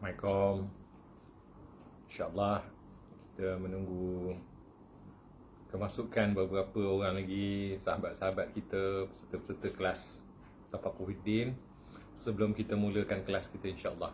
Assalamualaikum. InsyaAllah kita menunggu kemasukan beberapa orang lagi, sahabat-sahabat kita, peserta-peserta kelas Tafaquhuddin, sebelum kita mulakan kelas kita insyaAllah.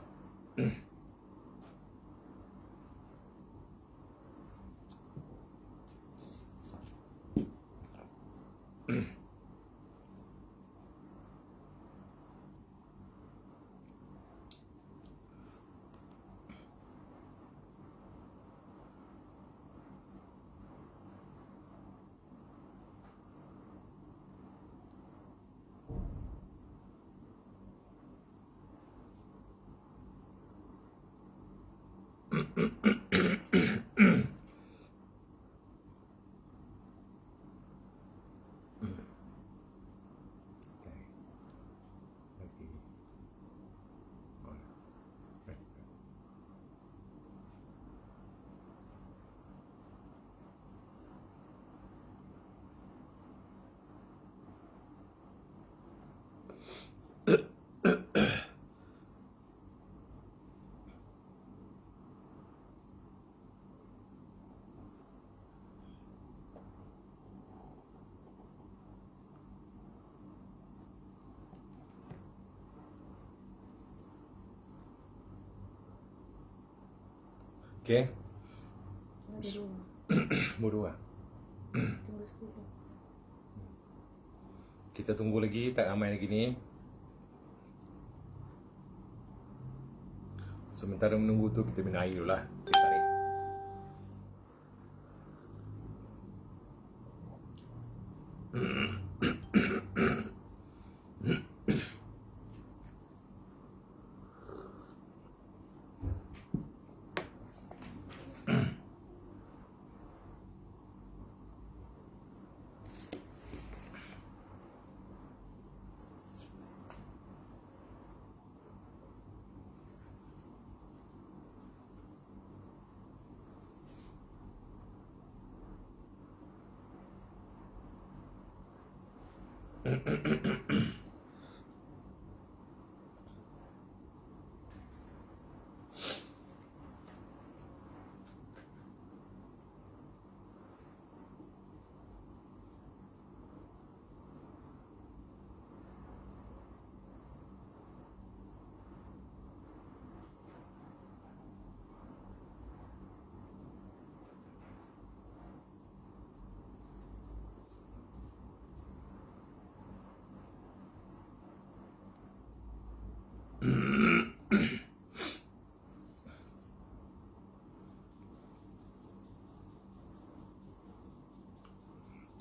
Okay. Bodoh lah. Tunggu 10. Kita tunggu lagi, tak ramai lagi ni. Sementara menunggu tu kita minum air dulu lah. Kita tarik.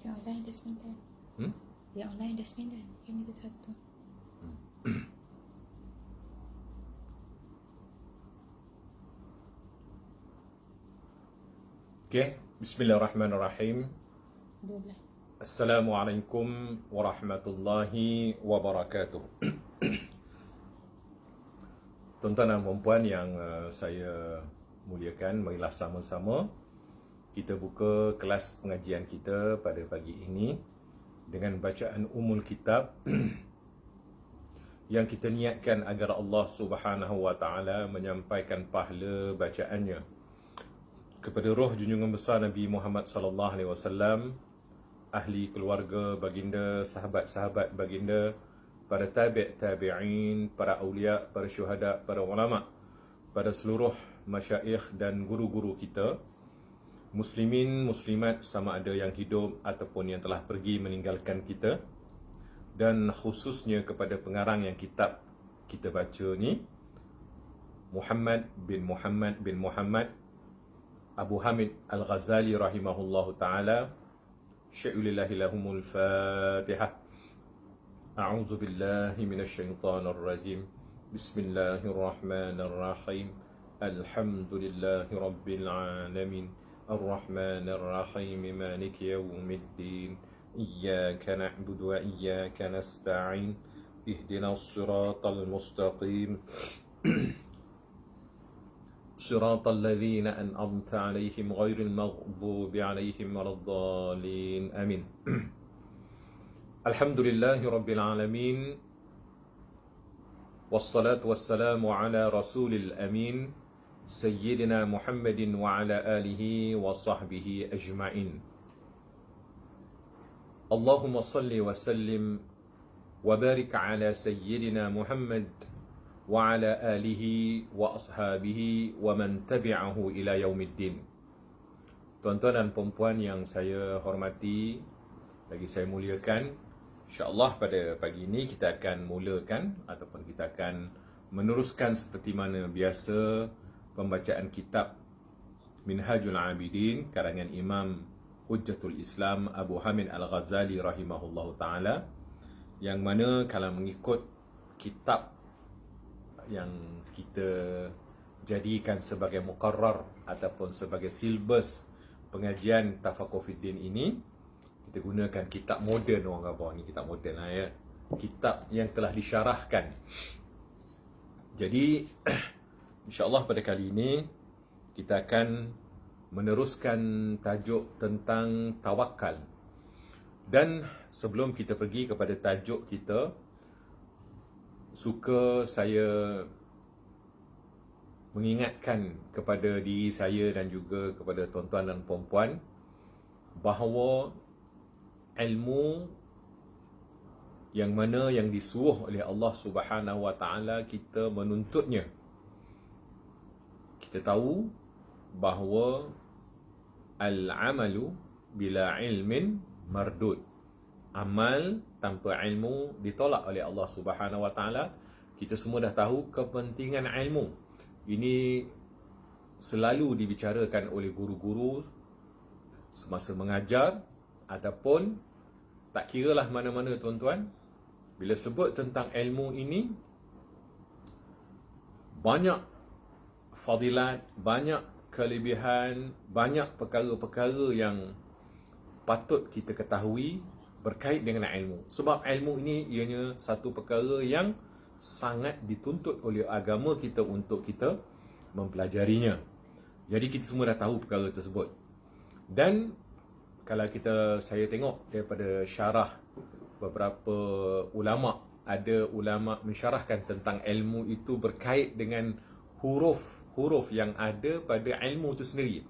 Yang online dah 9. Yang online dah 9. Yang ni dah 1. Okay. Bismillahirrahmanirrahim. 12. Assalamualaikum warahmatullahi wabarakatuh. Tuan-tuan dan puan yang saya muliakan, marilah sama-sama kita buka kelas pengajian kita pada pagi ini dengan bacaan Ummul Kitab yang kita niatkan agar Allah Subhanahu wa taala menyampaikan pahala bacaannya kepada roh junjungan besar Nabi Muhammad sallallahu alaihi wasallam, ahli keluarga baginda, sahabat-sahabat baginda, para tabi'in, para awliya, para syuhada, para ulama, para seluruh masyayikh dan guru-guru kita, muslimin, muslimat sama ada yang hidup ataupun yang telah pergi meninggalkan kita, dan khususnya kepada pengarang yang kitab kita baca ni, Muhammad bin Muhammad Abu Hamid Al-Ghazali rahimahullahu ta'ala. Syai'ulillahi lahumul Fatihah. A'udzu billahi minasyaitonir rajim. Bismillahirrahmanirrahim. Alhamdulillahi rabbil alamin. Ar-Rahmanir Rahim. Maliki yaumiddin. Iyyaka na'budu wa iyyaka nasta'in. Ihdinas siratal mustaqim. صراط الذين أنعمت عليهم غير المغضوب عليهم ولا الضالين آمين. الحمد لله رب العالمين wassalatu wassalamu ala rasulil amin Sayyidina Muhammadin wa ala alihi wa sahbihi ajma'in. Allahumma salli wa sallim wa barik ala Sayyidina Muhammad wa ala alihi wa ashabihi wa man tabi'ahu ila yaumiddin. Tuan-tuan dan puan-puan yang saya hormati, lagi saya muliakan, insya-Allah pada pagi ini kita akan mulakan ataupun kita akan meneruskan seperti mana biasa pembacaan kitab Minhajul Abidin karangan Imam Hujjatul Islam Abu Hamid Al-Ghazali rahimahullahu taala, yang mana kalau mengikut kitab yang kita jadikan sebagai muqarrar ataupun sebagai silbus pengajian Tafaqquh Fiddin ini, kita gunakan kitab moden. Orang kata ni kitab moden lah ya, kitab yang telah disyarahkan. Jadi insya-Allah pada kali ini kita akan meneruskan tajuk tentang tawakal. Dan sebelum kita pergi kepada tajuk kita, suka saya mengingatkan kepada diri saya dan juga kepada tuan-tuan dan puan-puan bahawa ilmu yang mana yang disuruh oleh Allah Subhanahu wa taala kita menuntutnya. Kita tahu bahawa al-amalu bila ilmin mardud. Amal tanpa ilmu ditolak oleh Allah Subhanahu wa taala. Kita semua dah tahu kepentingan ilmu. Ini selalu dibicarakan oleh guru-guru semasa mengajar ataupun tak kiralah mana-mana tuan-tuan. Bila sebut tentang ilmu ini, banyak fadilat, banyak kelebihan, banyak perkara-perkara yang patut kita ketahui berkait dengan ilmu. Sebab ilmu ini ianya satu perkara yang sangat dituntut oleh agama kita untuk kita mempelajarinya. Jadi kita semua dah tahu perkara tersebut. Dan kalau saya tengok daripada syarah beberapa ulama, ada ulama mensyarahkan tentang ilmu itu berkait dengan huruf yang ada pada ilmu itu sendiri.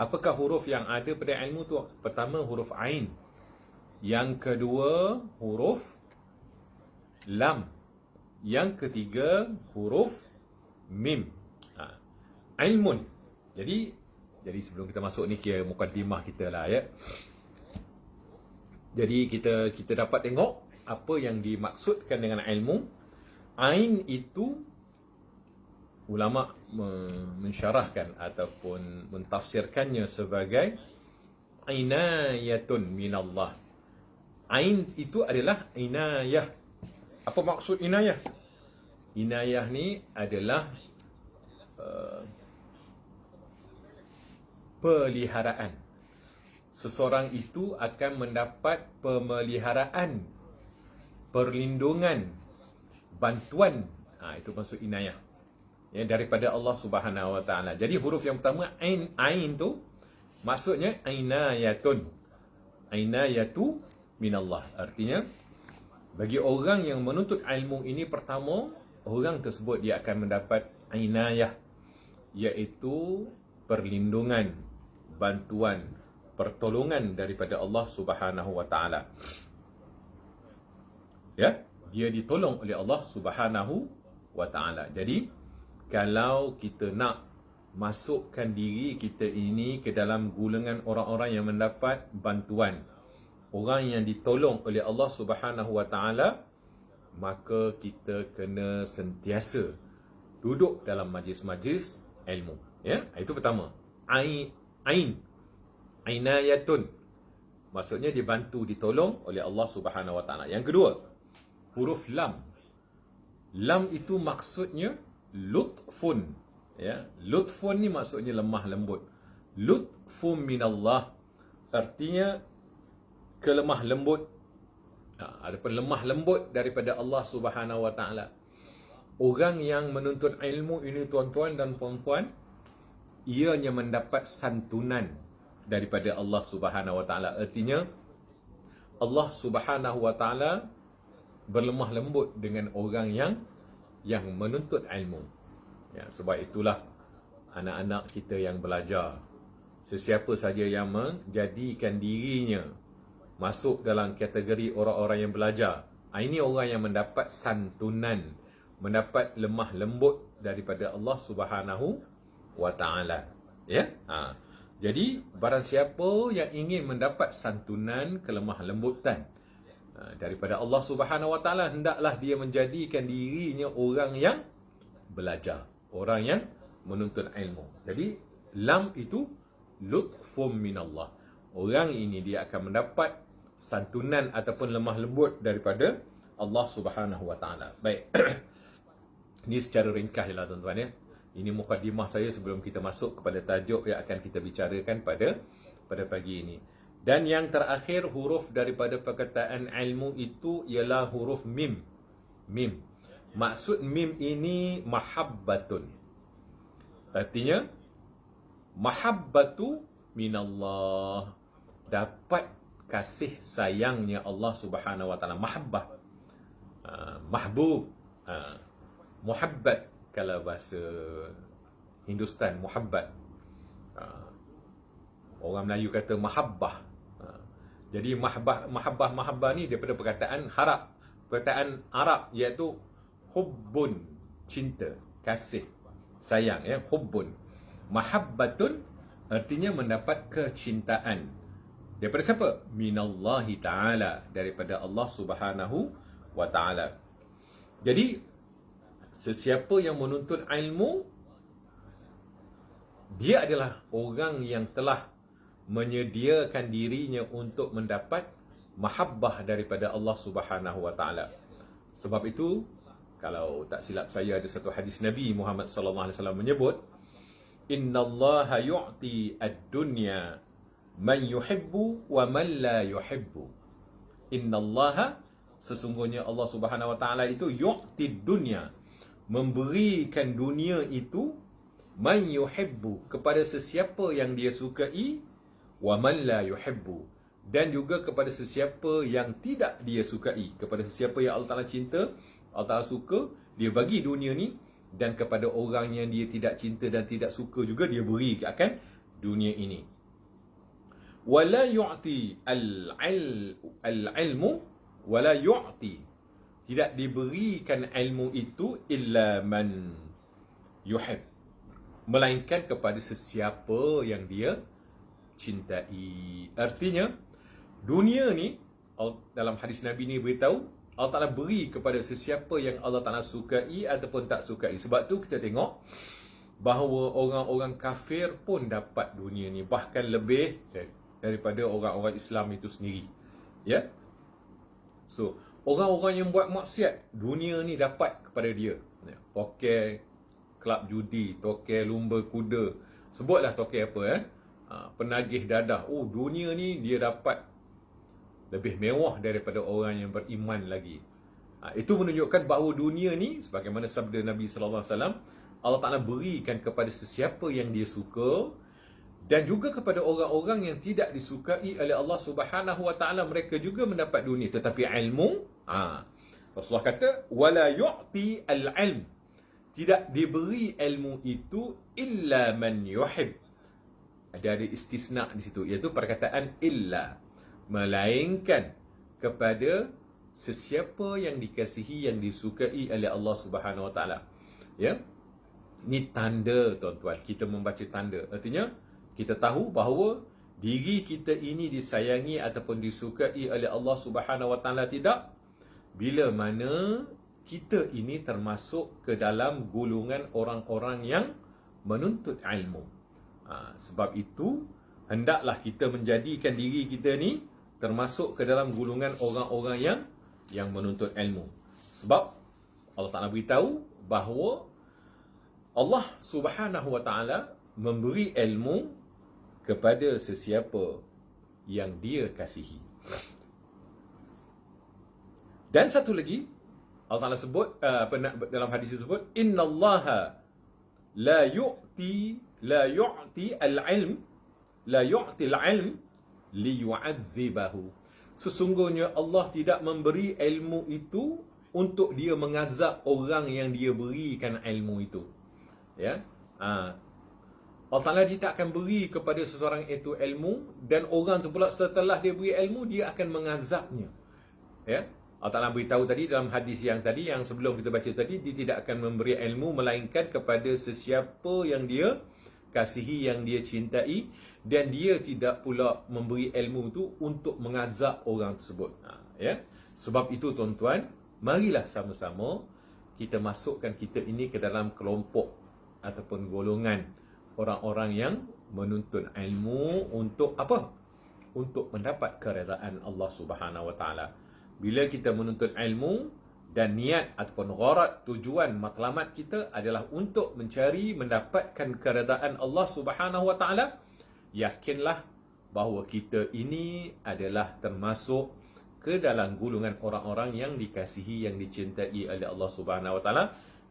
Apakah huruf yang ada pada ilmu itu? Pertama, huruf Ain. Yang kedua, huruf Lam. Yang ketiga, huruf Mim. Ilmun. Jadi sebelum kita masuk ni, kira mukaddimah kita lah ya. Jadi kita dapat tengok apa yang dimaksudkan dengan ilmu. Ain itu ulama mensyarahkan ataupun mentafsirkannya sebagai inayatun minallah. Ain itu adalah inayah. Apa maksud inayah? Inayah ni adalah peliharaan. Seseorang itu akan mendapat pemeliharaan, perlindungan, bantuan. Itu maksud inayah. Ya, daripada Allah Subhanahu wa taala. Jadi huruf yang pertama ain tu maksudnya inayatun. Inayatu minallah. Artinya bagi orang yang menuntut ilmu ini, pertama orang tersebut dia akan mendapat inayah, iaitu perlindungan, bantuan, pertolongan daripada Allah Subhanahu wa taala. Ya, dia ditolong oleh Allah Subhanahu wa taala. Jadi kalau kita nak masukkan diri kita ini ke dalam golongan orang-orang yang mendapat bantuan, orang yang ditolong oleh Allah Subhanahu wa taala, maka kita kena sentiasa duduk dalam majlis-majlis ilmu. Ya, itu pertama. Inayatun. Maksudnya dibantu, ditolong oleh Allah Subhanahu wa taala. Yang kedua, huruf lam. Lam itu maksudnya lutfun. Ya, lutfun ni maksudnya lemah lembut. Lutfun minallah artinya kelemah lembut. Adapun lemah lembut daripada Allah Subhanahu wa taala. Orang yang menuntut ilmu ini tuan-tuan dan puan-puan, ianya mendapat santunan daripada Allah Subhanahu wa taala. Artinya Allah Subhanahu wa taala berlemah lembut dengan orang yang yang menuntut ilmu. Ya, sebab itulah anak-anak kita yang belajar, sesiapa saja yang menjadikan dirinya masuk dalam kategori orang-orang yang belajar, ini orang yang mendapat santunan, mendapat lemah lembut daripada Allah Subhanahu wa taala. Ya. Jadi barang siapa yang ingin mendapat santunan, kelemah lembutan daripada Allah Subhanahu wa taala, hendaklah dia menjadikan dirinya orang yang belajar, orang yang menuntut ilmu. Jadi lam itu lutfum minallah. Orang ini dia akan mendapat santunan ataupun lemah lembut daripada Allah Subhanahu wa taala. Baik. Ini secara ringkas jelah tuan-tuan ya. Ini mukadimah saya sebelum kita masuk kepada tajuk yang akan kita bicarakan pada pagi ini. Dan yang terakhir, huruf daripada perkataan ilmu itu ialah huruf mim. Mim. Maksud mim ini mahabbatun. Artinya mahabbatu minallah, dapat kasih sayangnya Allah Subhanahu wa taala. Mahabbah, mahbub, muhabbat kalau bahasa Hindustan, muhabbat. Orang Melayu kata mahabbah. Jadi mahabbah ni daripada perkataan harap, perkataan Arab, iaitu hubbun, cinta, kasih, sayang ya, hubbun. Mahabbatun artinya mendapat kecintaan. Daripada siapa? Minallahi ta'ala, daripada Allah Subhanahu wa ta'ala. Jadi sesiapa yang menuntut ilmu, dia adalah orang yang telah menyediakan dirinya untuk mendapat mahabbah daripada Allah Subhanahu wa taala. Sebab itu, kalau tak silap saya, ada satu hadis Nabi Muhammad sallallahu alaihi wasallam menyebut, innallaha yu'ti ad-dunya man yuhibbu wa man la yuhibbu. Innallaha, sesungguhnya Allah Subhanahu wa taala itu yu'ti dunya, memberikan dunia itu, man yuhibbu, kepada sesiapa yang dia sukai, wa man la yuhibbu, dan juga kepada sesiapa yang tidak dia sukai. Kepada sesiapa yang Allah Ta'ala cinta, Allah Ta'ala suka, dia bagi dunia ni, dan kepada orang yang dia tidak cinta dan tidak suka juga, dia beri akan dunia ini. Wala yu'ti al-ilmu, wala yu'ti, tidak diberikan ilmu itu illa man yuhib, melainkan kepada sesiapa yang dia cintai. Artinya dunia ni, dalam hadis Nabi ni beritahu, Allah Ta'ala beri kepada sesiapa yang Allah Ta'ala sukai ataupun tak sukai. Sebab tu kita tengok bahawa orang-orang kafir pun dapat dunia ni, bahkan lebih daripada orang-orang Islam itu sendiri. Ya. So, orang-orang yang buat maksiat, dunia ni dapat kepada dia. Tokek kelab judi, tokek lumba kuda, sebutlah tokek apa penagih dadah. Oh, dunia ni dia dapat lebih mewah daripada orang yang beriman lagi. Itu menunjukkan bahawa dunia ni, sebagaimana sabda Nabi sallallahu alaihi wasallam, Allah Ta'ala berikan kepada sesiapa yang dia suka, dan juga kepada orang-orang yang tidak disukai oleh Allah Subhanahu wa taala, mereka juga mendapat dunia. Tetapi ilmu, Rasulullah kata wala yu'ti al-ilm, tidak diberi ilmu itu illa man yuhib. Ada istisna di situ, iaitu perkataan illa, melainkan kepada sesiapa yang dikasihi, yang disukai oleh Allah Subhanahu wa taala. Ya. Ini tanda, tuan-tuan, kita membaca tanda. Artinya kita tahu bahawa diri kita ini disayangi ataupun disukai oleh Allah Subhanahu wa taala tidak, bila mana kita ini termasuk ke dalam golongan orang-orang yang menuntut ilmu. Sebab itu hendaklah kita menjadikan diri kita ni termasuk ke dalam golongan orang-orang yang menuntut ilmu. Sebab Allah Ta'ala beritahu bahawa Allah Subhanahu wa taala memberi ilmu kepada sesiapa yang dia kasihi. Dan satu lagi, Allah Ta'ala sebut, dalam hadis tersebut, innallaha la yu'ti al-ilm, la yu'ti al-ilm liyu'adzibahu. Sesungguhnya Allah tidak memberi ilmu itu untuk dia mengazab orang yang dia berikan ilmu itu. Ya. Allah Ta'ala dia tak akan beri kepada seseorang itu ilmu, dan orang tu pula setelah dia beri ilmu, dia akan mengazabnya. Ya. Allah Ta'ala beritahu tadi dalam hadis yang tadi, yang sebelum kita baca tadi, dia tidak akan memberi ilmu melainkan kepada sesiapa yang dia kasihi, yang dia cintai, dan dia tidak pula memberi ilmu tu untuk mengazab orang tersebut. Ya. Sebab itu tuan-tuan, marilah sama-sama kita masukkan kita ini ke dalam kelompok ataupun golongan orang-orang yang menuntut ilmu untuk apa? Untuk mendapat keredaan Allah Subhanahu Wa Taala. Bila kita menuntut ilmu dan niat ataupun gharad, tujuan matlamat kita adalah untuk mencari mendapatkan keredaan Allah Subhanahu Wa Taala, yakinlah bahawa kita ini adalah termasuk ke dalam golongan orang-orang yang dikasihi, yang dicintai oleh Allah Subhanahu Wa Taala.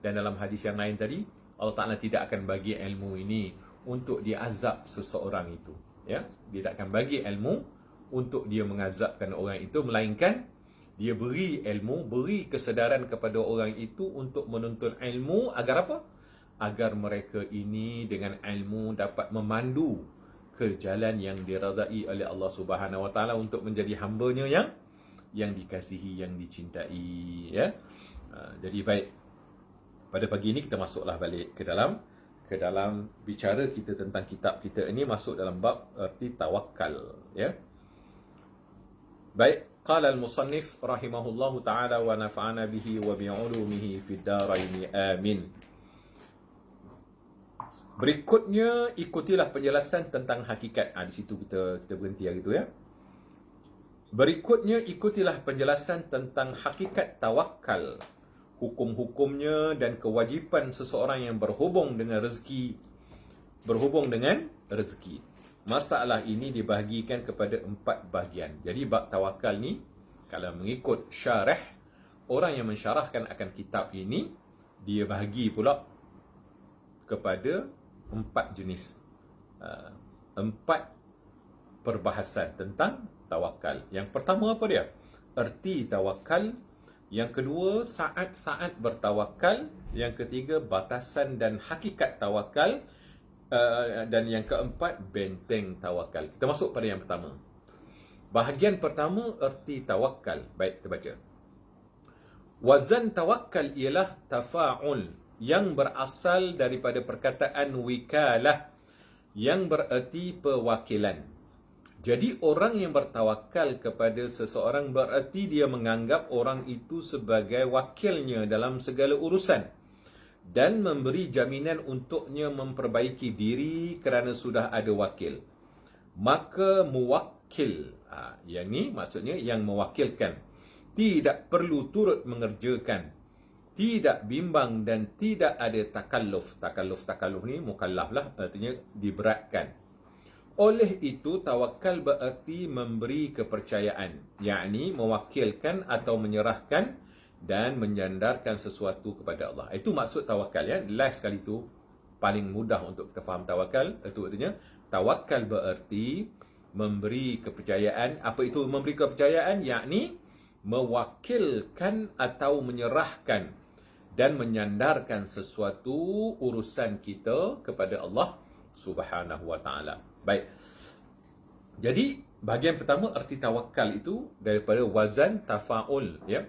Dan dalam hadis yang lain tadi, Allah Ta'ala tidak akan bagi ilmu ini untuk diazab seseorang itu. Ya, dia tak akan bagi ilmu untuk dia mengazabkan orang itu, melainkan dia beri ilmu, beri kesedaran kepada orang itu untuk menuntut ilmu agar apa? Agar mereka ini dengan ilmu dapat memandu ke jalan yang diradai oleh Allah Subhanahu Wa Taala untuk menjadi hamba-Nya yang dikasihi, yang dicintai. Ya. Jadi baik, pada pagi ini kita masuklah balik ke dalam bicara kita tentang kitab kita ini, masuk dalam bab erti tawakal. Ya. Baik, qala al-musannif rahimahullahu ta'ala wa nafa'ana bihi wa bi'ulumihi fid daraini amin. Berikutnya ikutilah penjelasan tentang hakikat. Di situ kita berhenti hari itu, ya. Berikutnya ikutilah penjelasan tentang hakikat tawakal, hukum-hukumnya dan kewajipan seseorang yang berhubung dengan rezeki. Masalah ini dibahagikan kepada 4 bahagian. Jadi bab tawakal ni, kalau mengikut syarah, orang yang mensyarahkan akan kitab ini, dia bahagi pula kepada 4 jenis, 4 perbahasan tentang tawakal. Yang pertama apa dia? Erti tawakal. Yang kedua, saat-saat bertawakal. Yang ketiga, batasan dan hakikat tawakal. Dan yang keempat, benteng tawakal. Kita masuk pada yang pertama. Bahagian pertama, erti tawakal. Baik, kita baca. Wazan tawakal ialah tafa'ul, yang berasal daripada perkataan wikalah, yang bererti perwakilan. Jadi orang yang bertawakal kepada seseorang bererti dia menganggap orang itu sebagai wakilnya dalam segala urusan, dan memberi jaminan untuknya memperbaiki diri kerana sudah ada wakil. Maka muwakil, yang ni maksudnya yang mewakilkan, tidak perlu turut mengerjakan, tidak bimbang dan tidak ada takalluf. Takalluf ni mukallaf lah, artinya diberatkan. Oleh itu tawakal bererti memberi kepercayaan, yakni mewakilkan atau menyerahkan dan menyandarkan sesuatu kepada Allah. Itu maksud tawakal, ya. Last sekali tu paling mudah untuk kita faham tawakal. Itu artinya tawakal bererti memberi kepercayaan. Apa itu memberi kepercayaan? Yakni mewakilkan atau menyerahkan dan menyandarkan sesuatu urusan kita kepada Allah Subhanahu Wa Taala. Baik. Jadi bahagian pertama erti tawakal itu daripada wazan tafa'ul, ya.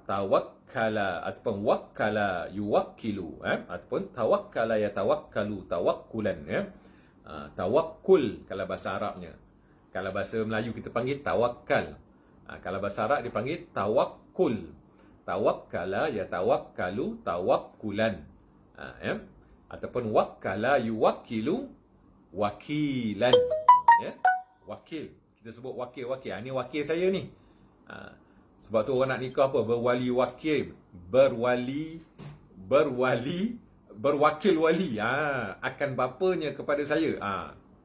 Tawakkala ataupun wakkala yuwakkilu, ataupun tawakkala yatawakkalu tawakkulan, ya. Tawakkul kalau bahasa Arabnya. Kalau bahasa Melayu kita panggil tawakal. Kalau bahasa Arab dipanggil tawakkul. Tawakkala yatawakkalu tawakkulan. Ya. Ataupun wakkala yuwakkilu wakilan, ya. Wakil. Kita sebut wakil. Ini wakil saya ni. Sebab tu orang nak nikah apa? Berwali wakil. Berwakil wali. Akan bapanya kepada saya.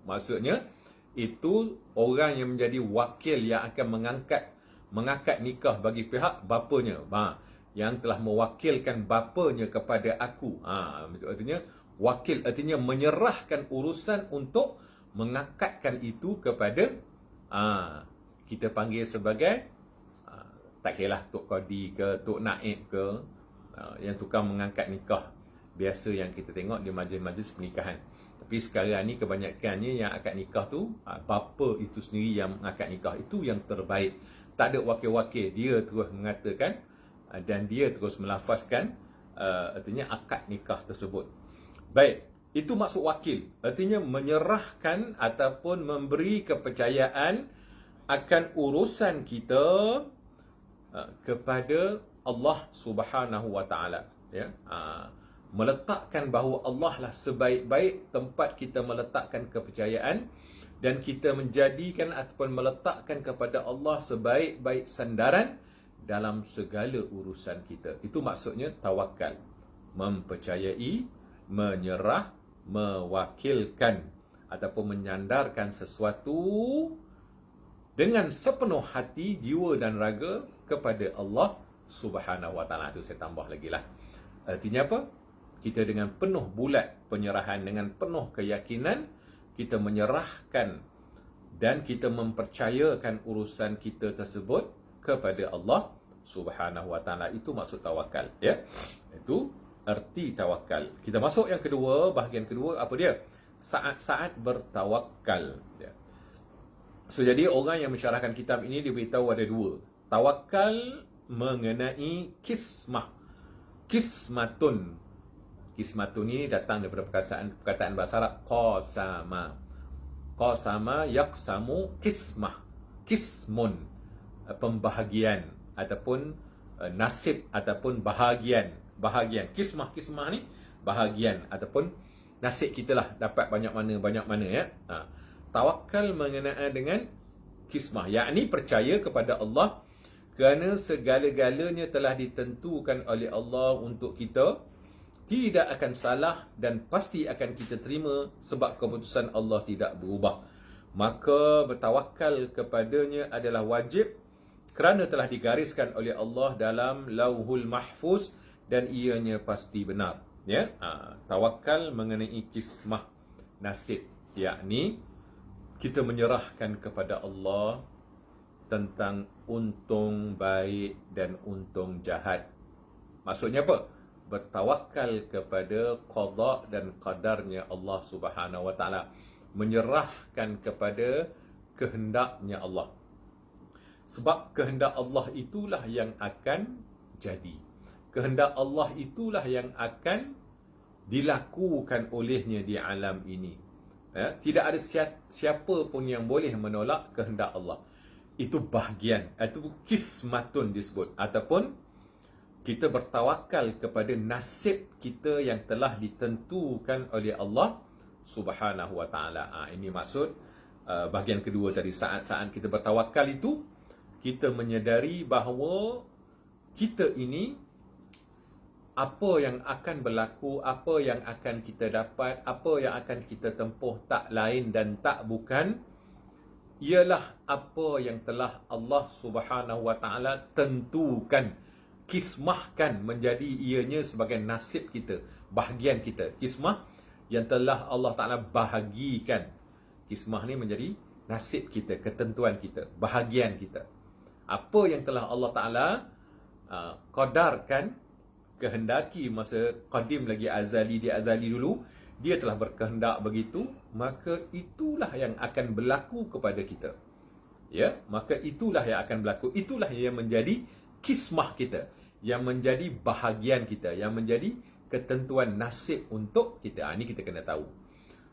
Maksudnya, itu orang yang menjadi wakil yang akan mengangkat nikah bagi pihak bapanya. Yang telah mewakilkan bapanya kepada aku. Artinya, wakil artinya menyerahkan urusan untuk mengangkatkan itu kepada, kita panggil sebagai Tak kiralah Tok Qadi ke, Tok Naib ke, yang tukang mengangkat nikah biasa yang kita tengok di majlis-majlis pernikahan. Tapi sekarang ni kebanyakannya yang akad nikah tu, bapa itu sendiri yang mengakad nikah. Itu yang terbaik. Tak ada wakil-wakil. Dia terus mengatakan dan dia terus melafazkan artinya akad nikah tersebut. Baik, itu maksud wakil. Artinya menyerahkan ataupun memberi kepercayaan akan urusan kita kepada Allah Subhanahu wa taala, ya. Meletakkan bahawa Allah lah sebaik-baik tempat kita meletakkan kepercayaan, dan kita menjadikan ataupun meletakkan kepada Allah sebaik-baik sandaran dalam segala urusan kita. Itu maksudnya tawakal. Mempercayai, menyerah, mewakilkan ataupun menyandarkan sesuatu dengan sepenuh hati, jiwa dan raga kepada Allah Subhanahu wa taala. Itu saya tambah lagi lah. Artinya apa? Kita dengan penuh bulat penyerahan, dengan penuh keyakinan, kita menyerahkan dan kita mempercayakan urusan kita tersebut kepada Allah Subhanahu wa taala. Itu maksud tawakal, ya. Itu erti tawakal. Kita masuk yang kedua, bahagian kedua, apa dia? Saat-saat bertawakal, ya. So, jadi orang yang mensyarahkan kitab ini dia beritahu ada dua. Tawakal mengenai kismah. Kismatun. Kismatun ini datang daripada perkataan bahasa Arab qasama. Qasama yaqsamu kismah. Kismun, pembahagian ataupun nasib ataupun bahagian. Kismah ni bahagian ataupun nasib kita lah, dapat banyak mana ya. Tawakal mengenai dengan kismah, yakni percaya kepada Allah kerana segala-galanya telah ditentukan oleh Allah untuk kita, tidak akan salah dan pasti akan kita terima sebab keputusan Allah tidak berubah. Maka bertawakal kepadanya adalah wajib kerana telah digariskan oleh Allah dalam Lauhul Mahfuz dan ianya pasti benar, ya. Tawakal mengenai kismah, nasib, yakni kita menyerahkan kepada Allah tentang untung baik dan untung jahat. Maksudnya apa? Bertawakal kepada qada dan qadarnya Allah Subhanahu wa taala, menyerahkan kepada kehendaknya Allah. Sebab kehendak Allah itulah yang akan jadi. Kehendak Allah itulah yang akan dilakukan olehnya di alam ini. Ya, tidak ada siapa pun yang boleh menolak kehendak Allah. Itu bahagian, itu kismatun disebut, ataupun kita bertawakal kepada nasib kita yang telah ditentukan oleh Allah Subhanahu wa taala. Ini maksud bahagian kedua tadi. Saat-saat kita bertawakal itu, kita menyedari bahawa kita ini, apa yang akan berlaku, apa yang akan kita dapat, apa yang akan kita tempuh, tak lain dan tak bukan ialah apa yang telah Allah Subhanahu wa taala tentukan, kismahkan menjadi ianya sebagai nasib kita, bahagian kita. Kismah yang telah Allah Ta'ala bahagikan. Kismah ni menjadi nasib kita, ketentuan kita, bahagian kita. Apa yang telah Allah Ta'ala qadarkan, kehendaki masa qadim lagi azali, dia azali dulu, dia telah berkehendak begitu, maka itulah yang akan berlaku kepada kita. Ya, maka itulah yang akan berlaku. Itulah yang menjadi kismah kita, yang menjadi bahagian kita, yang menjadi ketentuan nasib untuk kita. Ini kita kena tahu.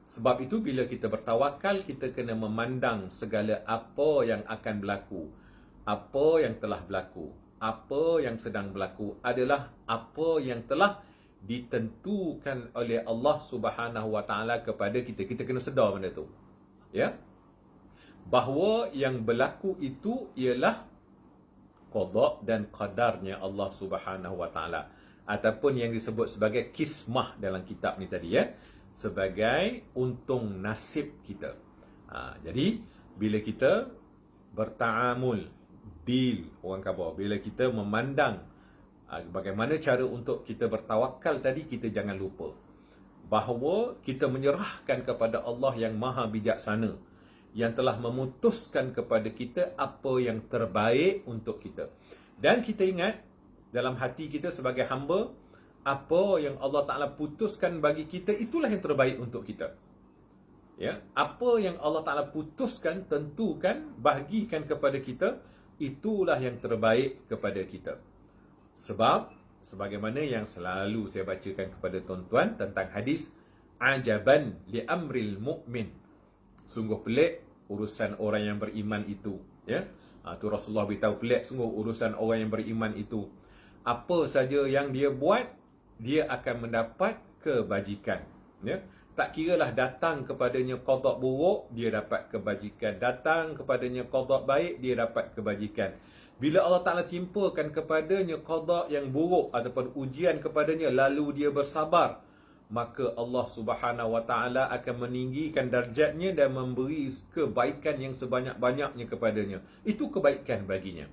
Sebab itu bila kita bertawakal, kita kena memandang segala apa yang akan berlaku, apa yang telah berlaku, apa yang sedang berlaku adalah apa yang telah ditentukan oleh Allah Subhanahu wa taala kepada kita. Kita kena sedar benda tu. Ya. Bahawa yang berlaku itu ialah qada dan qadarnya Allah Subhanahu wa taala, ataupun yang disebut sebagai kismah dalam kitab ni tadi, ya, sebagai untung nasib kita. Jadi bila kita bertaamul, deal orang khabar, bila kita memandang bagaimana cara untuk kita bertawakal tadi, kita jangan lupa bahawa kita menyerahkan kepada Allah yang maha bijaksana, yang telah memutuskan kepada kita apa yang terbaik untuk kita. Dan kita ingat dalam hati kita sebagai hamba, apa yang Allah Ta'ala putuskan bagi kita, itulah yang terbaik untuk kita. Ya, apa yang Allah Ta'ala putuskan, tentukan, bahagikan kepada kita, itulah yang terbaik kepada kita. Sebab, sebagaimana yang selalu saya bacakan kepada tuan-tuan tentang hadis, ajaban li amril mu'min. Sungguh pelik urusan orang yang beriman itu. Ya, tu Rasulullah beritahu, pelik sungguh urusan orang yang beriman itu. Apa saja yang dia buat, dia akan mendapat kebajikan. Ya, tak kiralah datang kepadanya qada buruk, dia dapat kebajikan. Datang kepadanya qada baik, dia dapat kebajikan. Bila Allah Ta'ala timpakan kepadanya qada yang buruk ataupun ujian kepadanya, lalu dia bersabar, maka Allah Subhanahu Wa Ta'ala akan meninggikan darjatnya dan memberi kebaikan yang sebanyak-banyaknya kepadanya. Itu kebaikan baginya.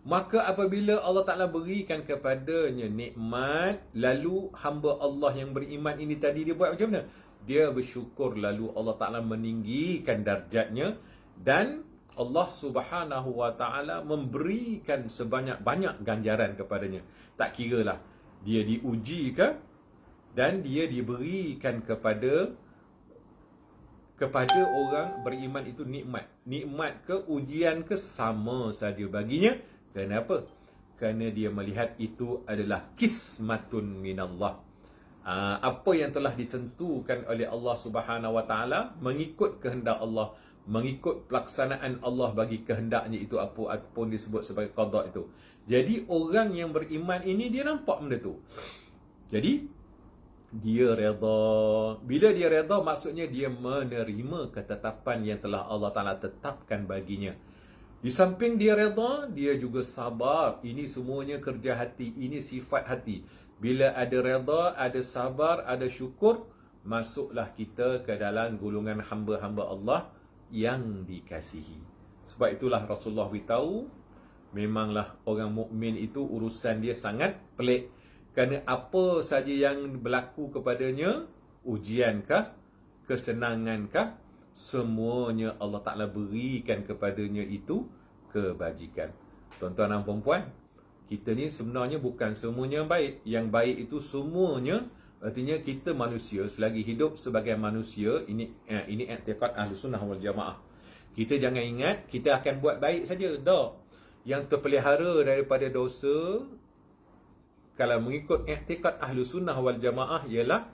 Maka apabila Allah Ta'ala berikan kepadanya nikmat, lalu hamba Allah yang beriman ini tadi dia buat macam mana? Dia bersyukur, lalu Allah Ta'ala meninggikan darjatnya dan Allah Subhanahu Wa Ta'ala memberikan sebanyak-banyak ganjaran kepadanya. Tak kiralah dia diuji ke, dan dia diberikan kepada orang beriman itu nikmat. Nikmat ke, ujian ke, sama saja baginya. Kenapa? Kerana dia melihat itu adalah kismatun minallah. Apa yang telah ditentukan oleh Allah Subhanahu Wa Ta'ala, mengikut kehendak Allah, mengikut pelaksanaan Allah bagi kehendaknya itu apa pun disebut sebagai qada itu. Jadi orang yang beriman ini dia nampak benda tu. Jadi dia redha. Bila dia redha, maksudnya dia menerima ketetapan yang telah Allah Ta'ala tetapkan baginya. Di samping dia redha, dia juga sabar. Ini semuanya kerja hati, ini sifat hati. Bila ada redha, ada sabar, ada syukur, masuklah kita ke dalam golongan hamba-hamba Allah yang dikasihi. Sebab itulah Rasulullah beritahu, memanglah orang mukmin itu urusan dia sangat pelik. Kerana apa saja yang berlaku kepadanya, ujiankah, kesenangankah, semuanya Allah Ta'ala berikan kepadanya itu kebajikan. Tuan-tuan dan puan-puan, kita ni sebenarnya bukan semuanya baik. Yang baik itu semuanya, artinya kita manusia, selagi hidup sebagai manusia, ini i'tiqad Ahlus Sunnah wal Jamaah. Kita jangan ingat kita akan buat baik saja. Tak. Yang terpelihara daripada dosa, kalau mengikut i'tiqad Ahlus Sunnah wal Jamaah, ialah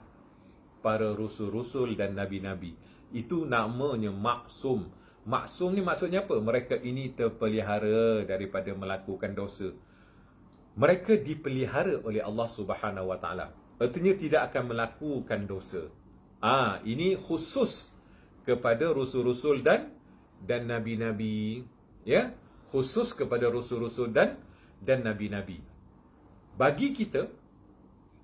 para rasul-rasul dan nabi-nabi. Itu namanya maksum. Maksum ni maksudnya apa? Mereka ini terpelihara daripada melakukan dosa. Mereka dipelihara oleh Allah Subhanahu Wa Ta'ala. Artinya tidak akan melakukan dosa. Ini khusus kepada rasul-rasul dan nabi-nabi. Ya, khusus kepada rasul-rasul dan nabi-nabi. Bagi kita,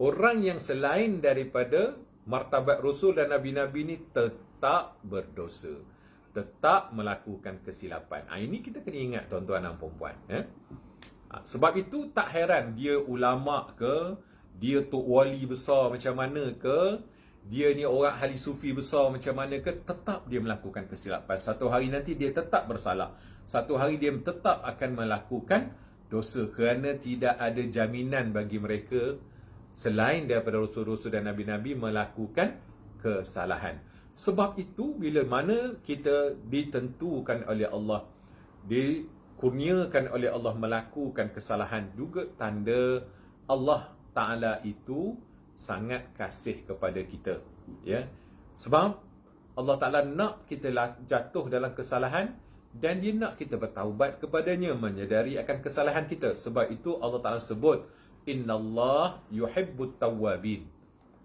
orang yang selain daripada martabat rasul dan nabi-nabi ni tetap berdosa, tetap melakukan kesilapan. Ini kita kena ingat, tuan-tuan dan puan-puan. Sebab itu tak heran dia ulama ke, dia tok wali besar macam mana ke, dia ni orang ahli sufi besar macam mana ke, tetap dia melakukan kesilapan. Satu hari nanti dia tetap bersalah. Satu hari dia tetap akan melakukan dosa, kerana tidak ada jaminan bagi mereka selain daripada rasul-rasul dan nabi-nabi melakukan kesalahan. Sebab itu, bila mana kita ditentukan oleh Allah, dikurniakan oleh Allah melakukan kesalahan, juga tanda Allah Ta'ala itu sangat kasih kepada kita. Ya, sebab Allah Ta'ala nak kita jatuh dalam kesalahan, dan dia nak kita bertaubat kepadanya, menyedari akan kesalahan kita. Sebab itu Allah Ta'ala sebut, Innallah yuhibbut tawwabin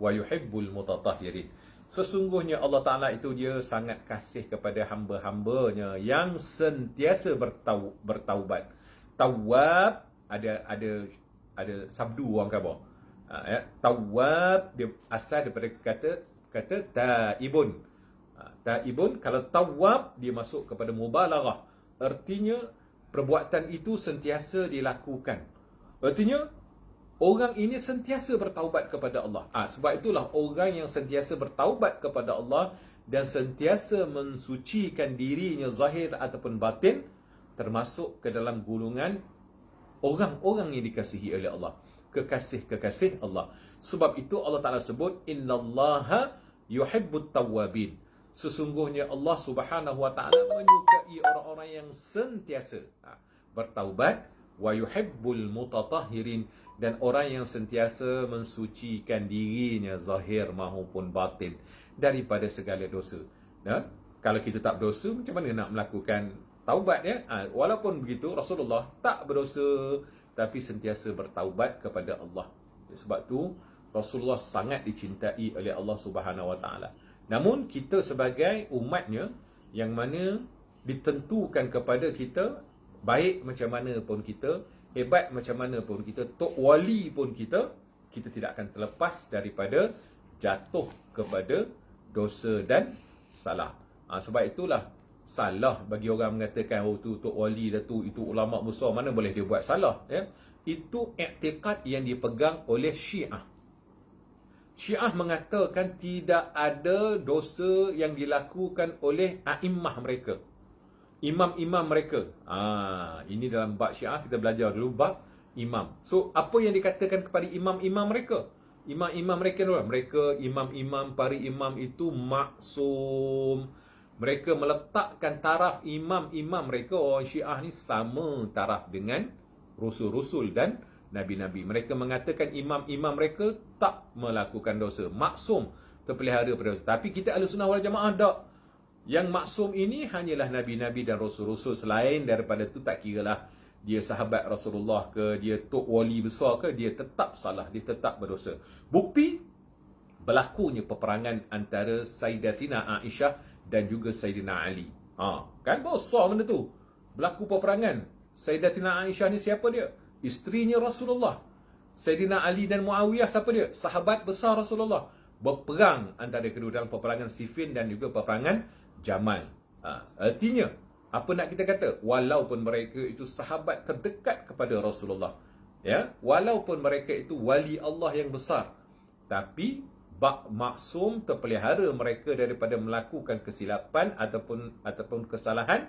wa yuhibbul mutatahhirin. Sesungguhnya Allah Ta'ala itu dia sangat kasih kepada hamba-hambanya yang sentiasa bertaubat. Tawwab ada sabdu orang khabar. Tawwab dia asal daripada kata taibun. Taibun, kalau tawwab dia masuk kepada mubalaghah. Artinya perbuatan itu sentiasa dilakukan. Artinya orang ini sentiasa bertaubat kepada Allah. Sebab itulah orang yang sentiasa bertaubat kepada Allah dan sentiasa mensucikan dirinya zahir ataupun batin, termasuk ke dalam golongan orang-orang yang dikasihi oleh Allah, kekasih-kekasih Allah. Sebab itu Allah Ta'ala sebut innallaha yuhibbut tawwabin. Sesungguhnya Allah Subhanahu wa taala menyukai orang-orang yang sentiasa bertaubat, wa yuhibbul mutatahhirin, dan orang yang sentiasa mensucikan dirinya zahir maupun batin daripada segala dosa. Nah, kalau kita tak berdosa, macam mana nak melakukan taubat ya? Walaupun begitu, Rasulullah tak berdosa tapi sentiasa bertaubat kepada Allah. Sebab tu Rasulullah sangat dicintai oleh Allah Subhanahu wa taala. Namun kita sebagai umatnya, yang mana ditentukan kepada kita, baik macam mana pun kita, hebat macam mana pun kita, tok wali pun kita tidak akan terlepas daripada jatuh kepada dosa dan salah. Sebab itulah salah bagi orang mengatakan, oh tu tok wali dah tu, itu ulama besar, mana boleh dia buat salah ya? Itu i'tiqad yang dipegang oleh Syiah. Syiah mengatakan tidak ada dosa yang dilakukan oleh a'immah mereka, imam-imam mereka. Ini dalam bab Syiah kita belajar dulu bab imam. So apa yang dikatakan kepada imam-imam mereka? Imam-imam mereka dulu. Mereka imam-imam, para imam itu maksum. Mereka meletakkan taraf imam-imam mereka, orang Syiah ni sama taraf dengan rasul-rasul dan nabi-nabi. Mereka mengatakan imam-imam mereka tak melakukan dosa, maksum, terpelihara pada dosa. Tapi kita Ahlussunnah wal Jamaah tak. Yang maksum ini hanyalah nabi-nabi dan rasul-rasul. Selain daripada tu, tak kiralah dia sahabat Rasulullah ke, dia tok wali besar ke, dia tetap salah, dia tetap berdosa. Bukti berlakunya peperangan antara Sayyidatina Aisyah dan juga Sayyidina Ali. Kan besar benda tu. Berlaku peperangan. Sayyidatina Aisyah ni siapa dia? Isterinya Rasulullah. Sayyidina Ali dan Muawiyah siapa dia? Sahabat besar Rasulullah. Berperang antara kedua dalam peperangan Siffin dan juga peperangan Jamal. Artinya, apa nak kita kata? Walaupun mereka itu sahabat terdekat kepada Rasulullah, ya, walaupun mereka itu wali Allah yang besar, tapi bak maksum, terpelihara mereka daripada melakukan kesilapan ataupun kesalahan,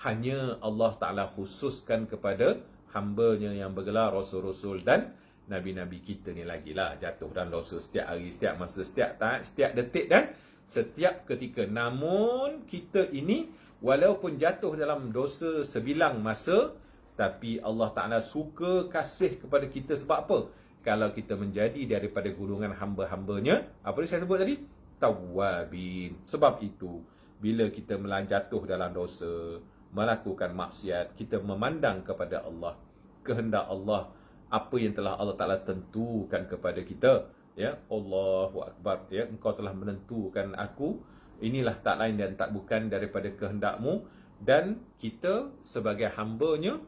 hanya Allah Ta'ala khususkan kepada hamba-Nya yang bergelar Rasul-Rasul dan Nabi-Nabi kita ni lagi lah jatuh dalam dosa setiap hari, setiap masa, setiap detik dan setiap ketika. Namun kita ini walaupun jatuh dalam dosa sebilang masa, tapi Allah Ta'ala suka kasih kepada kita. Sebab apa? Kalau kita menjadi daripada golongan hamba-hambanya, apa yang saya sebut tadi? Tawwabin. Sebab itu, bila kita jatuh dalam dosa, melakukan maksiat, kita memandang kepada Allah, kehendak Allah, apa yang telah Allah Ta'ala tentukan kepada kita. Ya, Allahu Akbar, ya, engkau telah menentukan aku, inilah tak lain dan tak bukan daripada kehendakmu, dan kita sebagai hamba-Nya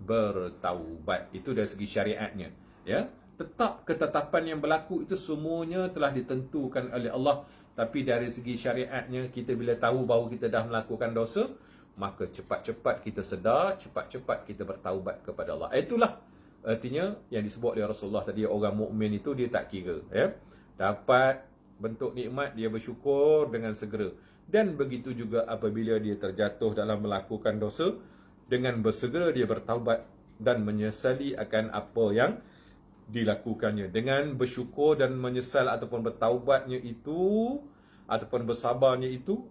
bertaubat. Itu dari segi syariatnya, ya. Tetap ketetapan yang berlaku itu semuanya telah ditentukan oleh Allah. Tapi dari segi syariatnya, kita bila tahu bahawa kita dah melakukan dosa, maka cepat-cepat kita sedar, cepat-cepat kita bertaubat kepada Allah. Itulah artinya yang disebut oleh Rasulullah tadi, orang mukmin itu dia tak kira, ya. Dapat bentuk nikmat, dia bersyukur dengan segera. Dan begitu juga apabila dia terjatuh dalam melakukan dosa, dengan bersegera dia bertaubat dan menyesali akan apa yang dilakukannya. Dengan bersyukur dan menyesal ataupun bertaubatnya itu, ataupun bersabarnya itu,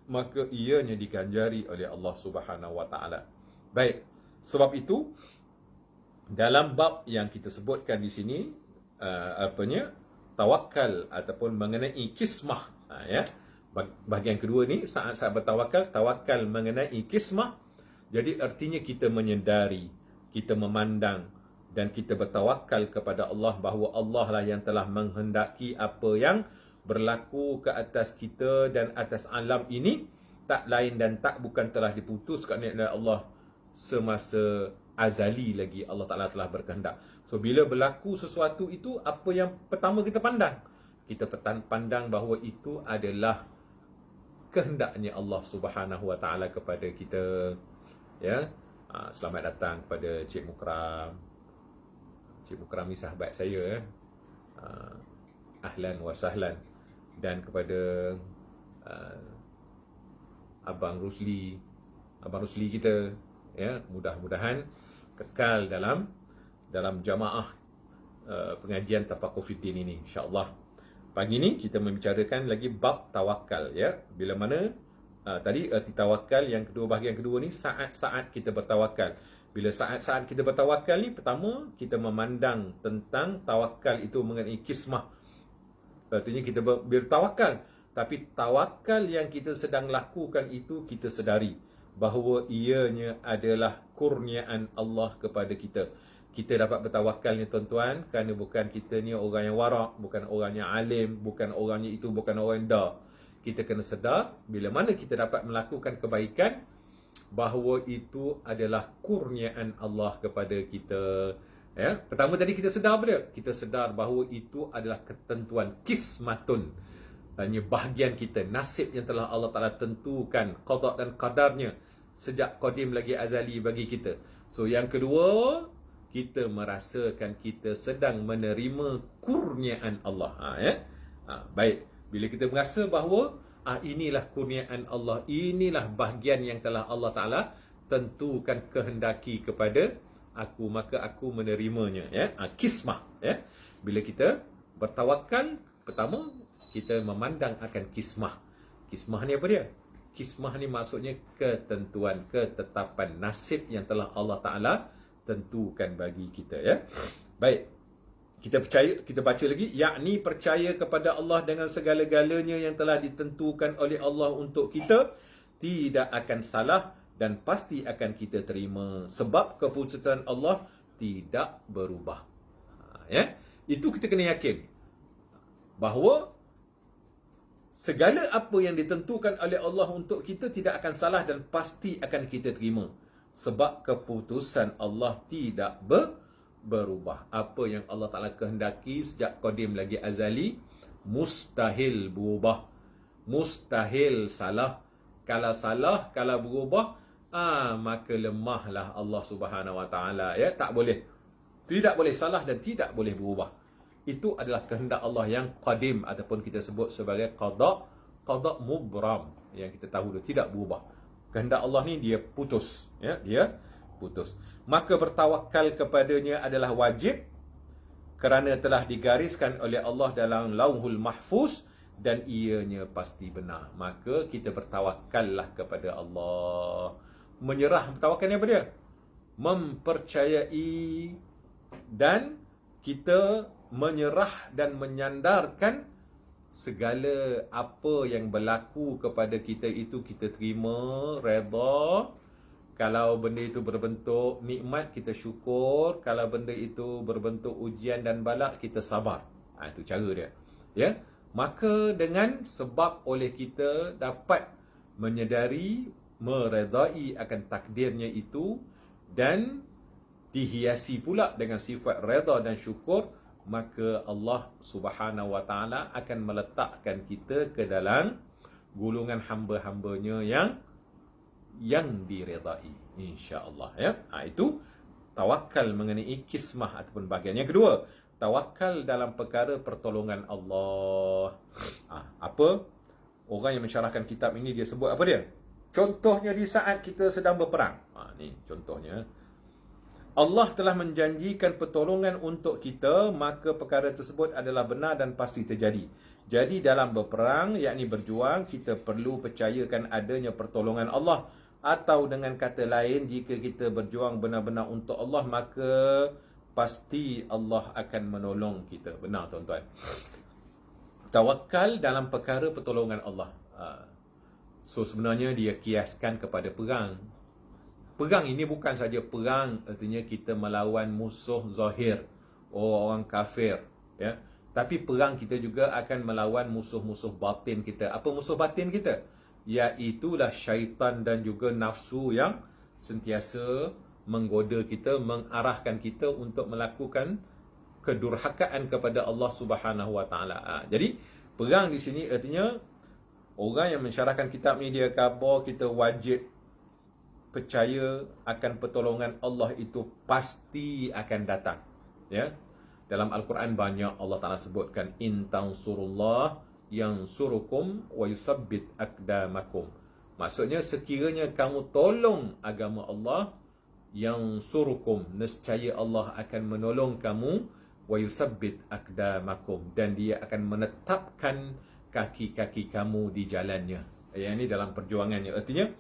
maka ianya diganjari oleh Allah Subhanahu wa taala. Baik, sebab itu dalam bab yang kita sebutkan di sini, tawakal ataupun mengenai kismah, ya. Bahagian kedua ni, saat-saat bertawakal, tawakal mengenai kismah. Jadi artinya kita menyedari, kita memandang dan kita bertawakal kepada Allah bahawa Allah lah yang telah menghendaki apa yang berlaku ke atas kita dan atas alam ini, tak lain dan tak bukan telah diputuskan oleh Allah semasa azali lagi. Allah Ta'ala telah berkehendak. So bila berlaku sesuatu itu, apa yang pertama kita pandang? Kita pandang bahawa itu adalah kehendaknya Allah Subhanahu wa taala kepada kita, ya. Selamat datang kepada Cik Mukram. Cik Mukram ni sahabat saya, ahlan wa sahlan. Dan kepada Abang Rusli kita, ya, mudah-mudahan kekal dalam jamaah pengajian Tafaqquh Fiddin ini, insya-Allah. Pagi ni kita membicarakan lagi bab tawakal, ya. Bila mana tadi erti tawakal yang kedua, bahagian kedua ni saat-saat kita bertawakal. Bila saat-saat kita bertawakal ni, pertama kita memandang tentang tawakal itu mengenai kismah. Artinya kita bertawakal, tapi tawakal yang kita sedang lakukan itu kita sedari bahawa ianya adalah kurniaan Allah kepada kita. Kita dapat bertawakal ni tuan-tuan kerana bukan kita ni orang yang warak, bukan orang yang alim, bukan orang yang itu, bukan orang yang dah. Kita kena sedar bila mana kita dapat melakukan kebaikan bahawa itu adalah kurniaan Allah kepada kita. Ya, pertama tadi kita sedar apa dia? Kita sedar bahawa itu adalah ketentuan kismatun. Hanya bahagian kita, nasib yang telah Allah Ta'ala tentukan, qada dan qadarnya sejak qadim lagi azali bagi kita. So yang kedua, kita merasakan kita sedang menerima kurniaan Allah. Baik, bila kita merasa bahawa inilah kurniaan Allah, inilah bahagian yang telah Allah Ta'ala tentukan kehendaki kepada aku, maka aku menerimanya, ya. Kismah, ya. Bila kita bertawakal, pertama kita memandang akan kismah. Kismah ni apa dia? Kismah ni maksudnya ketentuan, ketetapan nasib yang telah Allah Ta'ala tentukan bagi kita, ya. Baik, kita percaya, kita baca lagi, yakni percaya kepada Allah dengan segala-galanya yang telah ditentukan oleh Allah untuk kita tidak akan salah dan pasti akan kita terima sebab keputusan Allah tidak berubah. Ya, itu kita kena yakin bahawa segala apa yang ditentukan oleh Allah untuk kita tidak akan salah dan pasti akan kita terima. Sebab keputusan Allah tidak berubah. Apa yang Allah Ta'ala kehendaki sejak qadim lagi azali, mustahil berubah. Mustahil salah. Kalau salah, kalau berubah, maka lemahlah Allah Subhanahu Wa Ta'ala. Ya, tak boleh. Tidak boleh salah dan tidak boleh berubah. Itu adalah kehendak Allah yang qadim ataupun kita sebut sebagai qada mubram, yang kita tahu dia tidak berubah. Kehendak Allah ni dia putus, ya, dia putus. Maka bertawakal kepadanya adalah wajib kerana telah digariskan oleh Allah dalam Lauhul Mahfuz dan ianya pasti benar. Maka kita bertawakallah kepada Allah. Menyerah, bertawakal ni apa dia? Mempercayai dan kita menyerah dan menyandarkan segala apa yang berlaku kepada kita itu kita terima, redha. Kalau benda itu berbentuk nikmat, kita syukur. Kalau benda itu berbentuk ujian dan bala, kita sabar. Itu cara dia. Ya. Maka dengan sebab oleh kita dapat menyedari, meredai akan takdirnya itu dan dihiasi pula dengan sifat redha dan syukur, maka Allah Subhanahu Wa Ta'ala akan meletakkan kita ke dalam golongan hamba-hambanya yang diredai, insya-Allah, ya. Itu tawakal mengenai kismah ataupun bahagian yang kedua, tawakal dalam perkara pertolongan Allah. Apa orang yang mensyarahkan kitab ini dia sebut apa dia? Contohnya di saat kita sedang berperang. Ni contohnya. Allah telah menjanjikan pertolongan untuk kita, maka perkara tersebut adalah benar dan pasti terjadi. Jadi dalam berperang, yakni berjuang, kita perlu percayakan adanya pertolongan Allah. Atau dengan kata lain, jika kita berjuang benar-benar untuk Allah, maka pasti Allah akan menolong kita. Benar tuan-tuan. Tawakal dalam perkara pertolongan Allah. So sebenarnya dia kiaskan kepada perang. Perang ini bukan saja perang, artinya kita melawan musuh zahir, orang kafir, ya. Tapi perang kita juga akan melawan musuh-musuh batin kita. Apa musuh batin kita? Iaitulah syaitan dan juga nafsu yang sentiasa menggoda kita, mengarahkan kita untuk melakukan kedurhakaan kepada Allah Subhanahu Wa Ta'ala. Jadi perang di sini artinya orang yang mensyarahkan kitab ni dia khabar kita wajib percaya akan pertolongan Allah itu pasti akan datang, ya. Dalam Al-Quran banyak Allah Ta'ala sebutkan in tansurullah yansurukum wa yusabbit aqdamakum. Maksudnya sekiranya kamu tolong agama Allah, yansurukum, nescaya Allah akan menolong kamu, wa yusabbit aqdamakum, dan dia akan menetapkan kaki-kaki kamu di jalannya. Yang ini dalam perjuangannya. Artinya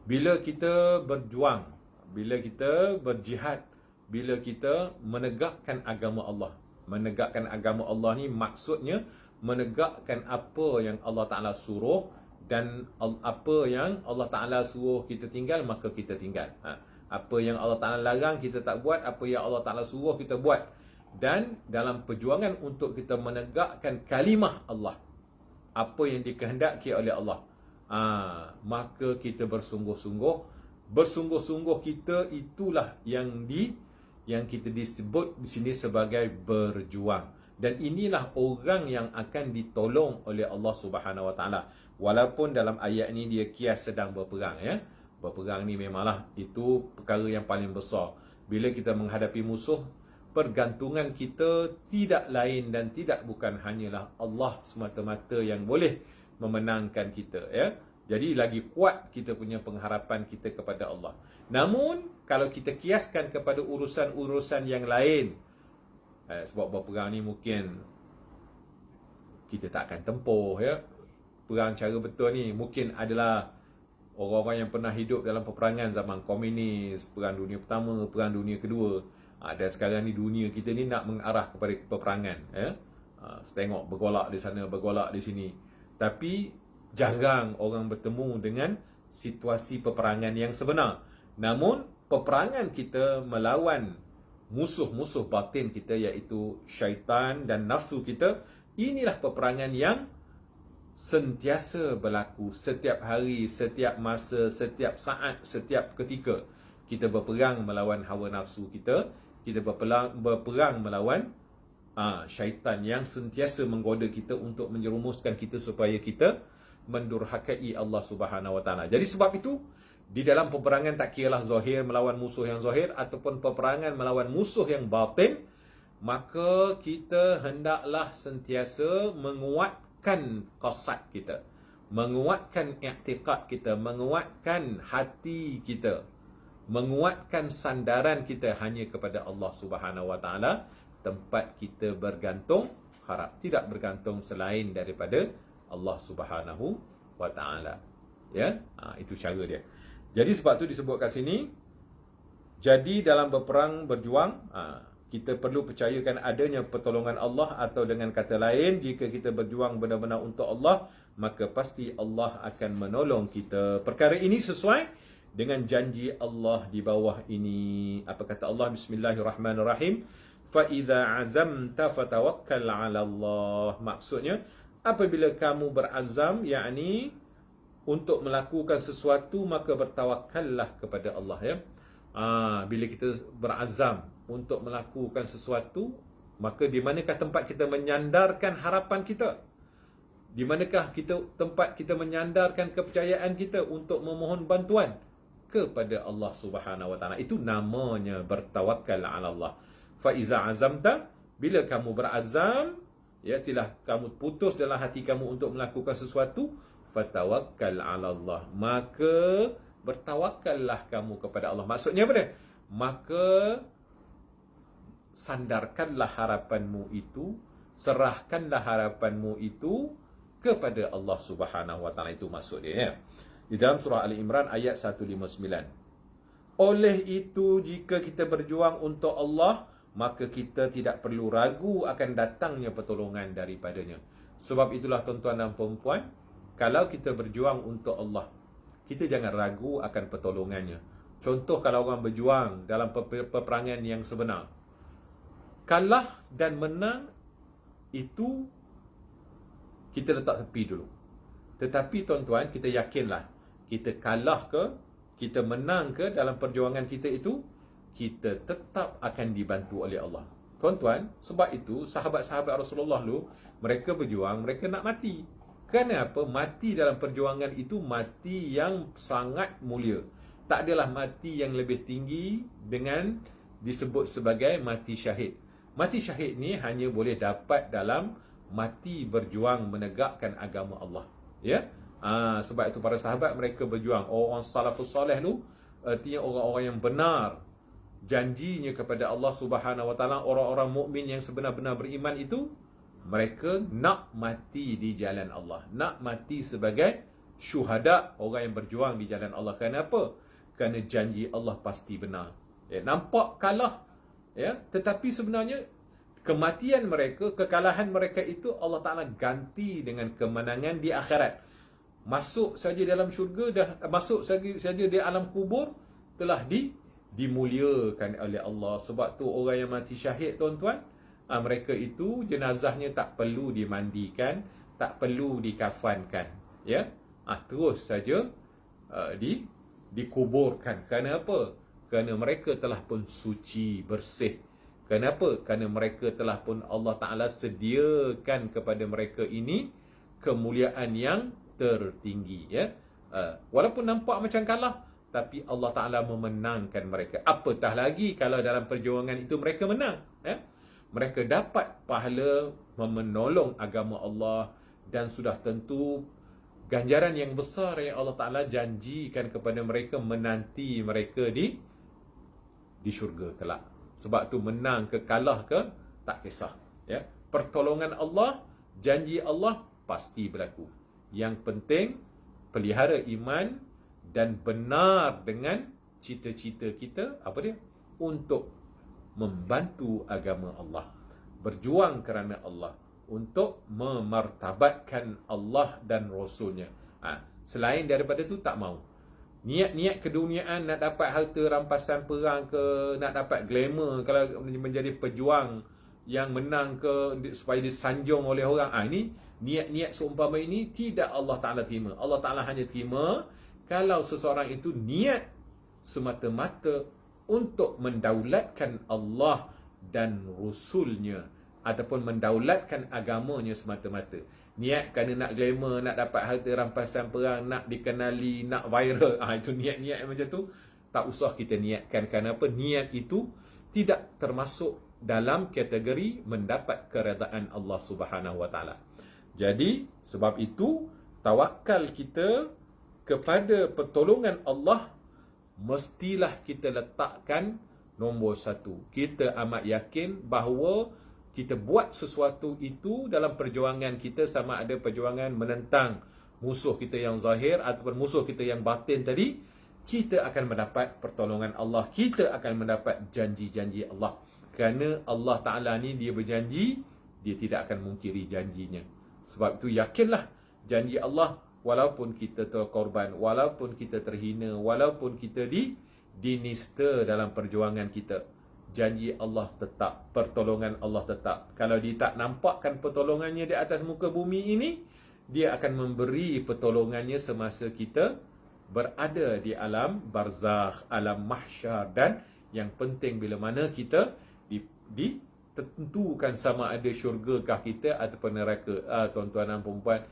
bila kita berjuang, bila kita berjihad, bila kita menegakkan agama Allah. Menegakkan agama Allah ni maksudnya menegakkan apa yang Allah Ta'ala suruh, dan apa yang Allah Ta'ala suruh kita tinggal, maka kita tinggal. Apa yang Allah Ta'ala larang kita tak buat, apa yang Allah Ta'ala suruh kita buat. Dan dalam perjuangan untuk kita menegakkan kalimah Allah, apa yang dikehendaki oleh Allah, maka kita bersungguh-sungguh. Bersungguh-sungguh kita itulah yang kita disebut di sini sebagai berjuang. Dan inilah orang yang akan ditolong oleh Allah Subhanahu Wa Taala. Walaupun dalam ayat ini dia kias sedang berperang, ya. Berperang ni memanglah itu perkara yang paling besar. Bila kita menghadapi musuh, pergantungan kita tidak lain dan tidak bukan hanyalah Allah semata-mata yang boleh memenangkan kita, ya. Jadi lagi kuat kita punya pengharapan kita kepada Allah. Namun kalau kita kiaskan kepada urusan-urusan yang lain, sebab berperang ni mungkin kita tak akan tempuh, ya. Perang cara betul ni mungkin adalah orang-orang yang pernah hidup dalam peperangan zaman komunis, perang dunia pertama, perang dunia kedua. Dan sekarang ni dunia kita ni nak mengarah kepada peperangan, ya. Tengok bergolak di sana, bergolak di sini. Tapi jarang orang bertemu dengan situasi peperangan yang sebenar. Namun peperangan kita melawan musuh-musuh batin kita, iaitu syaitan dan nafsu kita, inilah peperangan yang sentiasa berlaku setiap hari, setiap masa, setiap saat, setiap ketika. Kita berperang melawan hawa nafsu kita, kita berperang melawan syaitan yang sentiasa menggoda kita untuk menjerumuskan kita supaya kita mendurhakai Allah Subhanahu Wa Taala. Jadi sebab itu di dalam peperangan tak kiralah zahir melawan musuh yang zahir ataupun peperangan melawan musuh yang batin, maka kita hendaklah sentiasa menguatkan qasad kita, menguatkan i'tiqad kita, menguatkan hati kita, menguatkan sandaran kita hanya kepada Allah Subhanahu Wa Taala. Tempat kita bergantung harap, tidak bergantung selain daripada Allah Subhanahu Wa Taala. Ya, itu cara dia. Jadi sebab tu disebut kat sini, jadi dalam berperang, berjuang, kita perlu percayakan adanya pertolongan Allah, atau dengan kata lain, jika kita berjuang benar-benar untuk Allah, maka pasti Allah akan menolong kita. Perkara ini sesuai dengan janji Allah di bawah ini. Apa kata Allah? Bismillahirrahmanirrahim. Fa idza azamta fatawakkal 'ala Allah. Maksudnya apabila kamu berazam, yakni untuk melakukan sesuatu, maka bertawakallah kepada Allah, ya. Bila kita berazam untuk melakukan sesuatu, maka di manakah tempat kita menyandarkan harapan kita? Di manakah tempat kita menyandarkan kepercayaan kita untuk memohon bantuan? Kepada Allah Subhanahu Wa Taala. Itu namanya bertawakal 'ala Allah. Fa iza azamta, bila kamu berazam, ya, telah kamu putus dalam hati kamu untuk melakukan sesuatu, fatawakkal 'ala Allah, maka bertawakallah kamu kepada Allah. Maksudnya apa dia? Maka sandarkanlah harapanmu itu, serahkanlah harapanmu itu kepada Allah Subhanahu Wa Taala. Itu maksud dia, ya. Di dalam surah Ali Imran ayat 159. Oleh itu, jika kita berjuang untuk Allah, maka kita tidak perlu ragu akan datangnya pertolongan daripadanya. Sebab itulah tuan-tuan dan puan-puan, kalau kita berjuang untuk Allah, kita jangan ragu akan pertolongannya. Contoh, kalau orang berjuang dalam peperangan yang sebenar, kalah dan menang itu kita letak tepi dulu. Tetapi tuan-tuan, kita yakinlah, kita kalah ke, kita menang ke dalam perjuangan kita itu, kita tetap akan dibantu oleh Allah. Tuan-tuan, sebab itu sahabat-sahabat Rasulullah dulu, mereka berjuang, mereka nak mati. Kenapa? Mati dalam perjuangan itu mati yang sangat mulia. Tak adalah mati yang lebih tinggi dengan disebut sebagai mati syahid. Mati syahid ni hanya boleh dapat dalam mati berjuang menegakkan agama Allah. Ya? Sebab itu para sahabat mereka berjuang. Orang salafus salih tu, artinya orang-orang yang benar janjinya kepada Allah Subhanahu Wa Taala, orang-orang mukmin yang sebenar-benar beriman itu, mereka nak mati di jalan Allah, nak mati sebagai syuhada, orang yang berjuang di jalan Allah. Kenapa? Kerana janji Allah pasti benar. Nampak kalah, tetapi sebenarnya kematian mereka, kekalahan mereka itu Allah Ta'ala ganti dengan kemenangan di akhirat. Masuk saja dalam syurga, masuk saja di alam kubur, telah dimuliakan oleh Allah. Sebab tu orang yang mati syahid, tuan-tuan, mereka itu jenazahnya tak perlu dimandikan, tak perlu dikafankan, terus saja dikuburkan. Kerana apa? Kerana mereka telah pun suci, bersih. Kenapa? Kerana mereka telah pun Allah Ta'ala sediakan kepada mereka ini kemuliaan yang tertinggi. Walaupun nampak macam kalah, tapi Allah Ta'ala memenangkan mereka. Apatah lagi kalau dalam perjuangan itu mereka menang. Mereka dapat pahala menolong agama Allah, dan sudah tentu ganjaran yang besar yang Allah Ta'ala janjikan kepada mereka menanti mereka di syurga kelak. Sebab tu menang ke kalah ke tak kisah. Pertolongan Allah, janji Allah pasti berlaku. Yang penting pelihara iman dan benar dengan cita-cita kita, apa dia? Untuk membantu agama Allah, berjuang kerana Allah, untuk memartabatkan Allah dan Rasulnya. Selain daripada tu tak mau. Niat-niat keduniaan, nak dapat harta rampasan perang ke, nak dapat glamour, kalau menjadi pejuang yang menang ke, supaya disanjung oleh orang, ini niat-niat seumpama ini tidak Allah Ta'ala terima. Allah Ta'ala hanya terima kalau seseorang itu niat semata-mata untuk mendaulatkan Allah dan Rasulnya, ataupun mendaulatkan agamanya semata-mata. Niat kerana nak glamour, nak dapat harta rampasan perang, nak dikenali, nak viral, itu niat-niat macam tu tak usah kita niatkan. Kerana apa? Niat itu tidak termasuk dalam kategori mendapat keredaan Allah Subhanahu Wa Taala. Jadi sebab itu tawakal kita kepada pertolongan Allah mestilah kita letakkan nombor satu. Kita amat yakin bahawa kita buat sesuatu itu dalam perjuangan kita, sama ada perjuangan menentang musuh kita yang zahir ataupun musuh kita yang batin tadi, kita akan mendapat pertolongan Allah, kita akan mendapat janji-janji Allah. Kerana Allah Ta'ala ni dia berjanji, dia tidak akan mungkiri janjinya. Sebab itu yakinlah janji Allah, walaupun kita terkorban, walaupun kita terhina, walaupun kita dinista dalam perjuangan kita, janji Allah tetap, pertolongan Allah tetap. Kalau dia tak nampakkan pertolongannya di atas muka bumi ini, dia akan memberi pertolongannya semasa kita berada di alam barzakh, alam mahsyar. Dan yang penting bila mana kita ditentukan sama ada syurgakah kita ataupun neraka. Tuan-tuan dan puan-puan,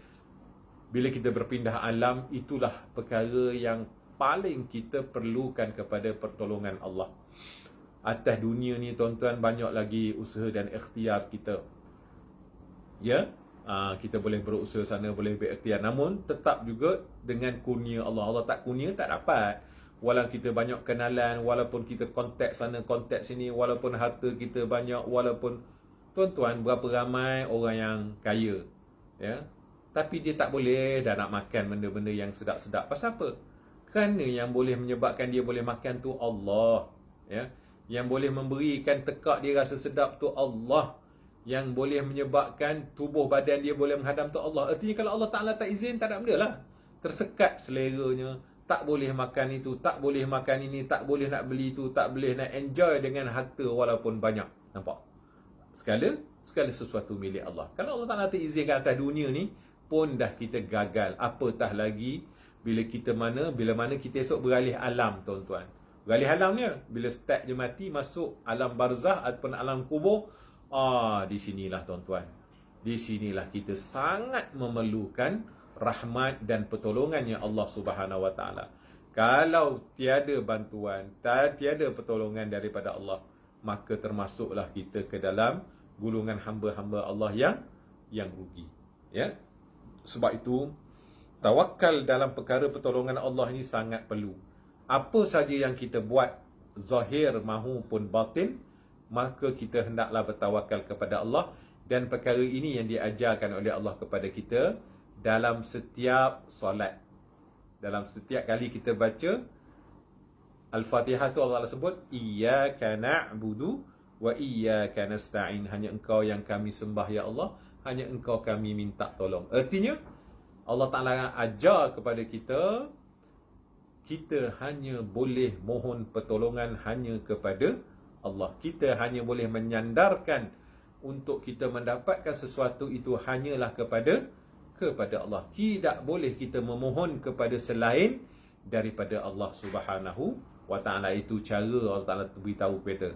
bila kita berpindah alam, itulah perkara yang paling kita perlukan kepada pertolongan Allah. Atas dunia ni tuan-tuan, banyak lagi usaha dan ikhtiar kita. Kita boleh berusaha sana, boleh berikhtiar, namun tetap juga dengan kurnia Allah. Allah tak kurnia, tak dapat. Walau kita banyak kenalan, walaupun kita kontak sana, kontak sini, walaupun harta kita banyak, walaupun tuan-tuan berapa ramai orang yang kaya, tapi dia tak boleh dah nak makan benda-benda yang sedap-sedap. Pasal apa? Kerana yang boleh menyebabkan dia boleh makan tu Allah. Yang boleh memberikan tekak dia rasa sedap tu Allah. Yang boleh menyebabkan tubuh badan dia boleh menghadam tu Allah. Artinya kalau Allah Ta'ala tak izin, tak ada benda lah. Tersekat seleranya, tak boleh makan itu, tak boleh makan ini, tak boleh nak beli itu, tak boleh nak enjoy dengan harta walaupun banyak. Nampak? Segala sesuatu milik Allah. Kalau Allah Ta'ala tak izinkan atas dunia ni, pun dah kita gagal. Apatah lagi bila mana kita esok beralih alam, tuan-tuan. Beralih alam ni, bila start je mati, masuk alam barzah ataupun alam kubur, di sinilah tuan-tuan, di sinilah kita sangat memerlukan rahmat dan pertolongannya Allah Subhanahu Wa Taala. Kalau tiada bantuan, tiada pertolongan daripada Allah, maka termasuklah kita ke dalam golongan hamba-hamba Allah yang rugi. Sebab itu tawakal dalam perkara pertolongan Allah ini sangat perlu. Apa saja yang kita buat, zahir mahupun batin, maka kita hendaklah bertawakal kepada Allah. Dan perkara ini yang diajarkan oleh Allah kepada kita dalam setiap solat. Dalam setiap kali kita baca Al-Fatihah tu Allah sebut iyyaka na'budu wa iyyaka nasta'in. Hanya engkau yang kami sembah ya Allah, hanya engkau kami minta tolong. Artinya Allah Ta'ala ajar kepada kita, kita hanya boleh mohon pertolongan hanya kepada Allah. Kita hanya boleh menyandarkan untuk kita mendapatkan sesuatu itu hanyalah kepada Allah. Tidak boleh kita memohon kepada selain daripada Allah Subhanahu wa Ta'ala. Itu cara Allah Ta'ala beritahu kita.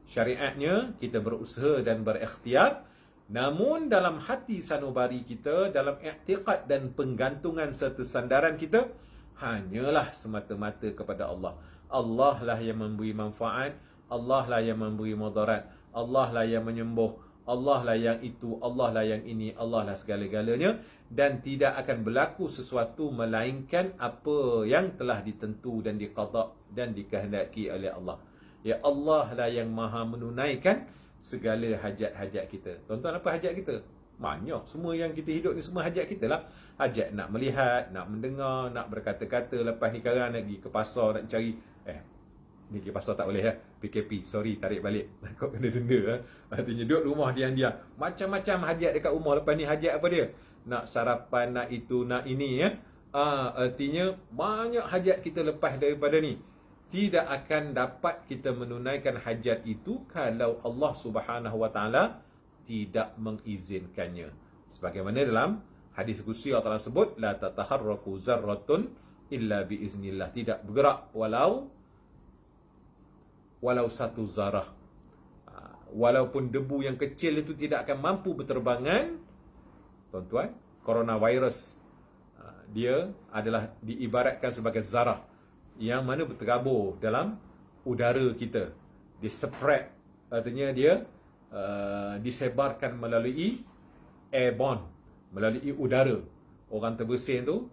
Syariatnya kita berusaha dan berikhtiar, namun dalam hati sanubari kita, dalam i'tiqad dan penggantungan serta sandaran kita hanyalah semata-mata kepada Allah. Allah lah yang memberi manfaat, Allah lah yang memberi mudarat, Allah lah yang menyembuh, Allah lah yang itu, Allah lah yang ini, Allah lah segala-galanya. Dan tidak akan berlaku sesuatu melainkan apa yang telah ditentu dan diqada dan dikehendaki oleh Allah. Ya Allah lah yang maha menunaikan segala hajat-hajat kita. Tuan-tuan, apa hajat kita? Banyak. Semua yang kita hidup ni semua hajat kita lah. Hajat nak melihat, nak mendengar, nak berkata-kata. Lepas ni sekarang nak pergi ke pasar, nak cari ni pergi pasar tak boleh ya. PKP, sorry, tarik balik. Kau kena denda. Artinya duduk rumah diam-diam. Macam-macam hajat dekat rumah. Lepas ni hajat apa dia? Nak sarapan, nak itu, nak ini ya. Artinya banyak hajat kita lepas daripada ni. Tidak akan dapat kita menunaikan hajat itu kalau Allah Subhanahu wa Ta'ala tidak mengizinkannya. Sebagaimana dalam hadis qudsi Allah Ta'ala sebut, la tataharraku zarratun illa biiznillah. Tidak bergerak walau satu zarah. Walaupun debu yang kecil itu tidak akan mampu berterbangan. Tuan-tuan, coronavirus dia adalah diibaratkan sebagai zarah yang mana berterabur dalam udara kita. Dia spread, artinya dia disebarkan melalui airborne, melalui udara. Orang terbersin tu,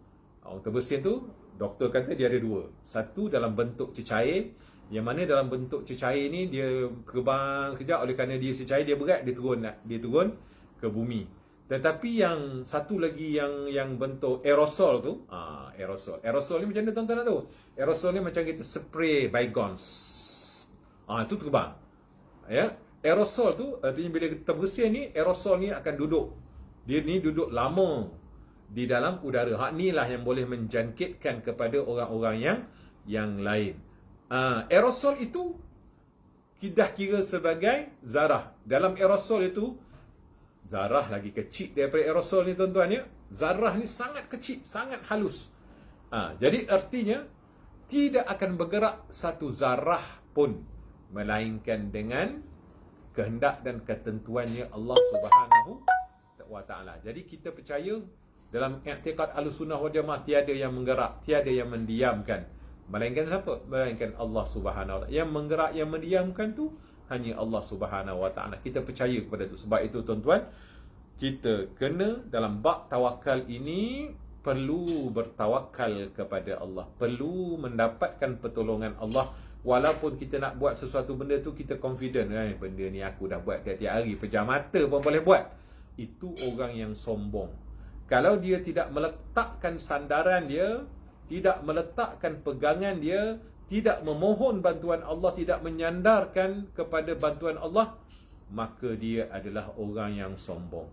doktor kata dia ada dua. Satu dalam bentuk cecair, yang mana dalam bentuk cecair ni dia terbang sekejap, oleh kerana dia cecair, dia berat, dia turun ke bumi. Tetapi yang satu lagi yang bentuk aerosol tu, aerosol ni macam mana tuan-tuan nak tahu? Aerosol ni macam kita spray baygon. Itu terbang. Ya, aerosol tu artinya bila kita bersin ni, aerosol ni akan duduk. Dia ni duduk lama di dalam udara. Hak ni lah yang boleh menjangkitkan kepada orang-orang yang lain. Aerosol itu kita kira sebagai zarah. Dalam aerosol itu, zarah lagi kecil daripada aerosol ni tuan-tuan ya. Zarah ni sangat kecil, sangat halus. Jadi artinya tidak akan bergerak satu zarah pun melainkan dengan kehendak dan ketentuannya Allah Subhanahu wa Ta'ala. Jadi kita percaya dalam i'tiqad Ahlussunnah wal Jamaah tiada yang menggerak, tiada yang mendiamkan, melainkan siapa? Melainkan Allah Subhanahu wa Ta'ala. Yang menggerak, yang mendiamkan tu hanya Allah Subhanahu wa Ta'ala. Kita percaya kepada itu. Sebab itu tuan-tuan, kita kena dalam bab tawakal ini perlu bertawakal kepada Allah, perlu mendapatkan pertolongan Allah. Walaupun kita nak buat sesuatu benda tu, kita confident, benda ni aku dah buat tiap-tiap hari, pejam mata pun boleh buat. Itu orang yang sombong. Kalau dia tidak meletakkan sandaran dia, tidak meletakkan pegangan dia, tidak memohon bantuan Allah, tidak menyandarkan kepada bantuan Allah, maka dia adalah orang yang sombong.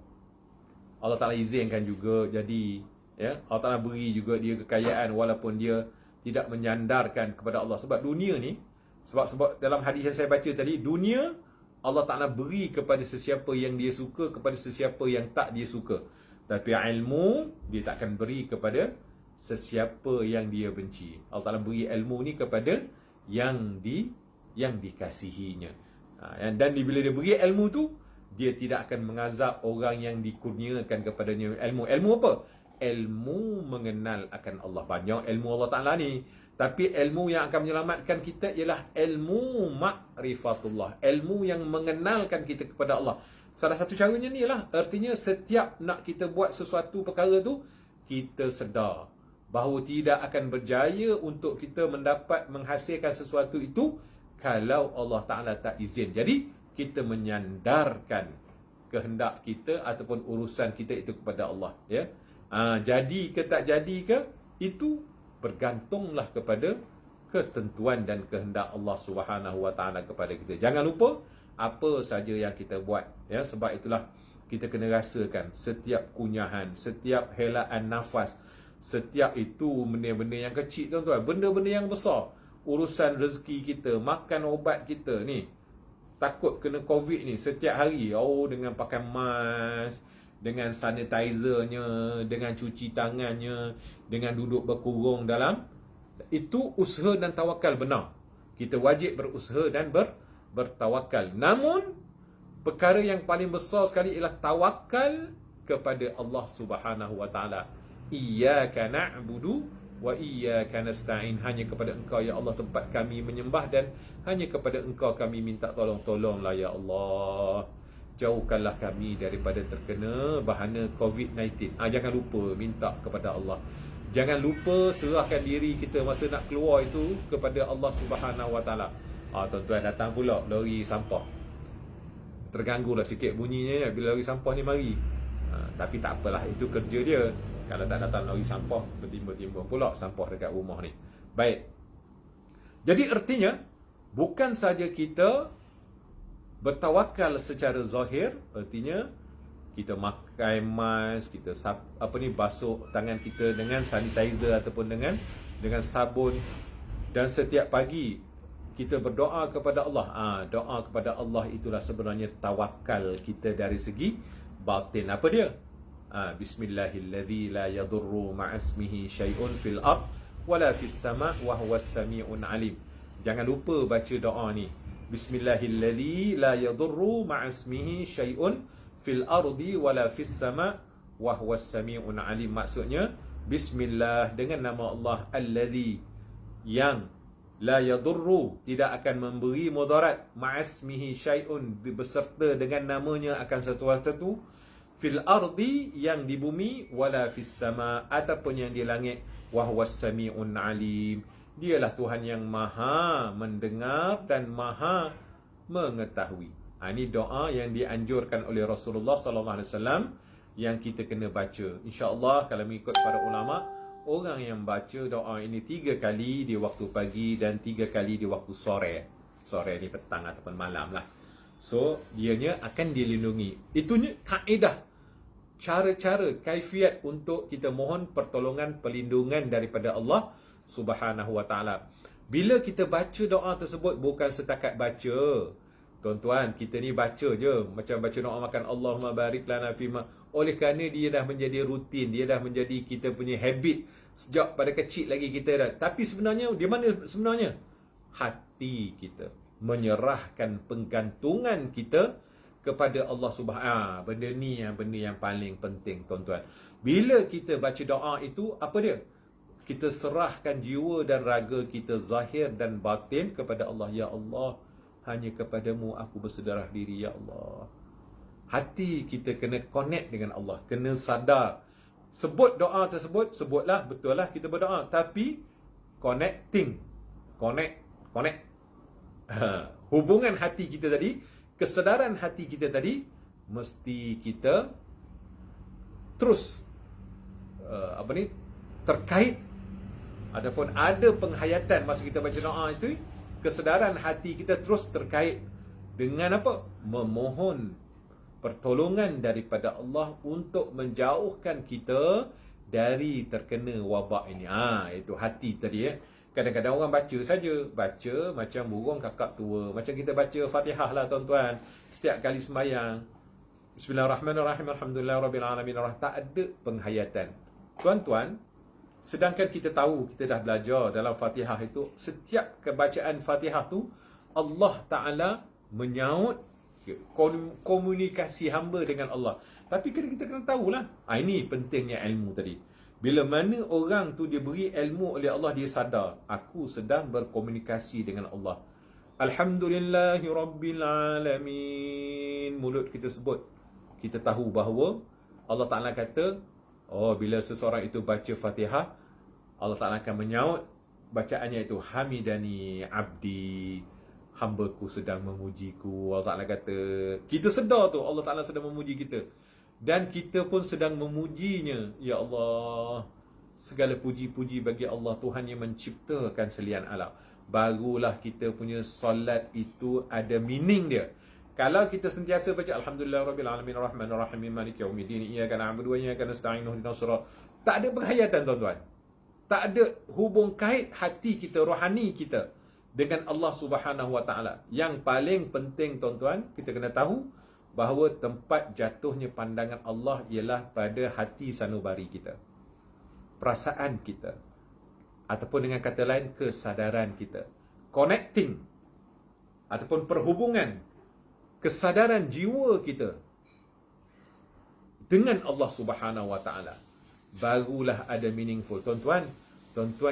Allah Ta'ala izinkan juga jadi, ya, Allah Ta'ala beri juga dia kekayaan walaupun dia tidak menyandarkan kepada Allah. Sebab dunia ni, sebab dalam hadis yang saya baca tadi, dunia Allah Ta'ala beri kepada sesiapa yang dia suka, kepada sesiapa yang tak dia suka. Tapi ilmu dia takkan beri kepada sesiapa yang dia benci. Allah Ta'ala beri ilmu ni kepada yang dikasihinya. Dan bila dia beri ilmu tu, dia tidak akan mengazab orang yang dikurniakan kepadanya ilmu. Ilmu apa? Ilmu mengenal akan Allah. Banyak ilmu Allah Ta'ala ni, tapi ilmu yang akan menyelamatkan kita ialah ilmu ma'rifatullah, ilmu yang mengenalkan kita kepada Allah. Salah satu caranya ni ialah, artinya setiap nak kita buat sesuatu perkara tu, kita sedar bahawa tidak akan berjaya untuk kita menghasilkan sesuatu itu kalau Allah Ta'ala tak izin. Jadi kita menyandarkan kehendak kita ataupun urusan kita itu kepada Allah, ya. Jadi ke tak jadi ke, itu bergantunglah kepada ketentuan dan kehendak Allah Subhanahu Wa Ta'ala kepada kita. Jangan lupa apa saja yang kita buat, ya. Sebab itulah kita kena rasakan setiap kunyahan, setiap helaan nafas, setiap itu benda-benda yang kecil, tuan-tuan, benda-benda yang besar. Urusan rezeki kita, makan obat kita ni, takut kena COVID ni setiap hari, dengan pakai mask, dengan sanitizernya, dengan cuci tangannya, dengan duduk berkurung dalam, itu usaha dan tawakal benar. Kita wajib berusaha dan bertawakal. Namun perkara yang paling besar sekali ialah tawakal kepada Allah Subhanahu Wa Ta'ala. Iyyaka na'budu wa iyyaka nasta'in. Hanya kepada Engkau ya Allah tempat kami menyembah, dan hanya kepada Engkau kami minta tolong-tolonglah ya Allah. Jauhkanlah kami daripada terkena bahana COVID-19. Jangan lupa minta kepada Allah. Jangan lupa serahkan diri kita masa nak keluar itu kepada Allah Subhanahu Wa Ta'ala. Tuan-tuan, datang pula lori sampah. Terganggulah sikit bunyinya ya, bila lori sampah ni mari. Tapi tak apalah, itu kerja dia. Kalau tak datang lori sampah, bertimbun-timbun pula sampah dekat rumah ni. Baik. Jadi artinya, bukan saja kita bertawakal secara zahir, artinya kita pakai mask, kita basuh tangan kita dengan sanitizer ataupun dengan sabun, dan setiap pagi kita berdoa kepada Allah. Doa kepada Allah itulah sebenarnya tawakal kita dari segi batin. Apa dia? Bismillahilladzi la yadurru ma'asmihi syai'un fil ard wala fis sama' wa huwas sami'un alim. Jangan lupa baca doa ni. Bismillahilladzi la yadurru ma'asmihi syai'un fil ardi wala fis sama' wa huwas sami'un alim. Maksudnya bismillah, dengan nama Allah, alladzi, yang la yadurru, tidak akan memberi mudarat, ma'asmihi syai'un, beserta dengan namanya akan sesuatu, fil ardi, yang di bumi, wala fis sama, ataupun yang di langit, wa huwas sami'un alim, dialah Tuhan yang maha mendengar dan maha mengetahui. Ini doa yang dianjurkan oleh Rasulullah sallallahu alaihi wasallam yang kita kena baca. InsyaAllah kalau mengikut para ulama, orang yang baca doa ini 3 kali di waktu pagi dan 3 kali di waktu sore. Sore ni petang ataupun malam lah. So, dianya akan dilindungi. Itunya kaedah, cara-cara, kaifiat untuk kita mohon pertolongan, perlindungan daripada Allah Subhanahu Wa Ta'ala. Bila kita baca doa tersebut, bukan setakat baca. Tuan-tuan, kita ni baca je, macam baca doa makan, Allahumma barik lana fima. Oleh kerana dia dah menjadi rutin, dia dah menjadi kita punya habit sejak pada kecil lagi kita dah. Tapi sebenarnya, di mana sebenarnya? Hati kita menyerahkan penggantungan kita kepada Allah Subhanahu. Benda ni benda yang paling penting, tuan-tuan. Bila kita baca doa itu, apa dia? Kita serahkan jiwa dan raga kita, zahir dan batin, kepada Allah. Ya Allah, hanya kepadamu aku berserah diri, ya Allah. Hati kita kena connect dengan Allah, kena sadar. Sebut doa tersebut, sebutlah, betul lah kita berdoa, tapi connect. Hubungan hati kita tadi, kesedaran hati kita tadi, mesti kita terus terkait, ataupun ada penghayatan masa kita baca doa itu. Kesedaran hati kita terus terkait dengan apa? Memohon pertolongan daripada Allah untuk menjauhkan kita dari terkena wabak ini. Itu hati tadi ya. Kadang-kadang orang baca saja, baca macam burung kakak tua. Macam kita baca Fatihah lah tuan-tuan, setiap kali sembahyang. Bismillahirrahmanirrahim, alhamdulillahirabbil alamin. Tak ada penghayatan. Tuan-tuan, sedangkan kita tahu, kita dah belajar dalam Fatihah itu, setiap kebacaan Fatihah tu Allah Ta'ala menyaut komunikasi hamba dengan Allah. Tapi kita kena tahulah. Ini pentingnya ilmu tadi. Bila mana orang tu dia beri ilmu oleh Allah, dia sadar, aku sedang berkomunikasi dengan Allah. Alhamdulillahi Rabbil Alamin. Mulut kita sebut, kita tahu bahawa Allah Ta'ala kata, bila seseorang itu baca Fatihah, Allah Ta'ala akan menyaut bacaannya itu, Hamidani Abdi, Hamba-Ku sedang memuji-Ku. Allah Ta'ala kata, kita sedar tu Allah Ta'ala sedang memuji kita. Dan kita pun sedang memujinya. Ya Allah, segala puji-puji bagi Allah, Tuhan yang menciptakan selian alam. Barulah kita punya solat itu ada meaning dia. Kalau kita sentiasa baca Alhamdulillah Rabbil Alamin Ar-Rahmanir Rahim Maliki Yaumiddin Iyyaka na'budu wa iyyaka nasta'in ihdinas siratal, tak ada penghayatan tuan-tuan. Tak ada hubung kait hati kita, rohani kita dengan Allah Subhanahu Wa Taala. Yang paling penting tuan-tuan, kita kena tahu bahawa tempat jatuhnya pandangan Allah ialah pada hati sanubari kita, perasaan kita, ataupun dengan kata lain kesadaran kita, connecting ataupun perhubungan kesadaran jiwa kita dengan Allah Subhanahu Wa Taala. Barulah ada meaningful. Tuan-tuan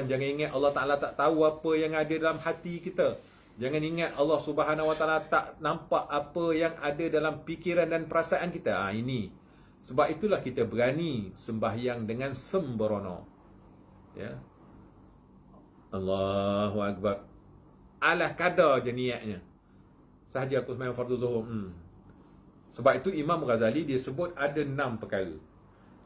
jangan ingat Allah Ta'ala tak tahu apa yang ada dalam hati kita. Jangan ingat Allah Subhanahu Wa Taala tak nampak apa yang ada dalam fikiran dan perasaan kita. Ini sebab itulah kita berani sembahyang dengan sembrono. Ya. Allahu Akbar. Alah kadar je niatnya. Sahaja aku sembahyang fardu zuhur. Sebab itu Imam Ghazali dia sebut ada 6 perkara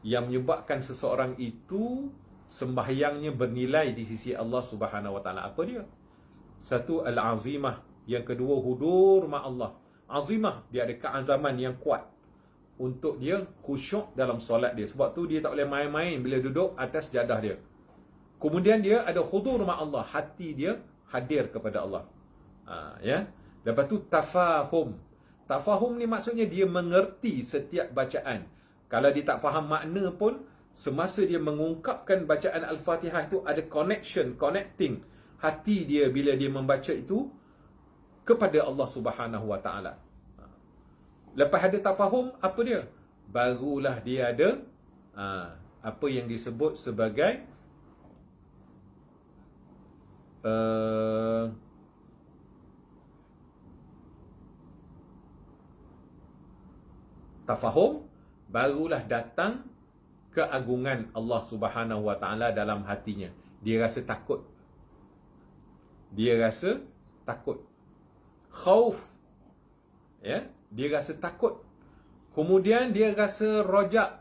yang menyebabkan seseorang itu sembahyangnya bernilai di sisi Allah Subhanahu Wa Taala. Apa dia? Satu, al-azimah. Yang kedua, hudur ma Allah. Azimah, dia ada keazaman yang kuat untuk dia khusyuk dalam solat dia. Sebab tu dia tak boleh main-main bila duduk atas jadah dia. Kemudian dia ada hudur ma Allah, hati dia hadir kepada Allah. Ya. Lepas tu tafahum. Tafahum ni maksudnya dia mengerti setiap bacaan. Kalau dia tak faham makna pun, semasa dia mengungkapkan bacaan Al-Fatihah itu ada connection, connecting hati dia bila dia membaca itu kepada Allah Subhanahu Wa Taala. Lepas ada tafahum, apa dia? Barulah dia ada apa yang disebut sebagai tafahum. Barulah datang keagungan Allah Subhanahu Wa Taala dalam hatinya. Dia rasa takut. Dia rasa takut. Khauf. Ya, dia rasa takut. Kemudian dia rasa rojak,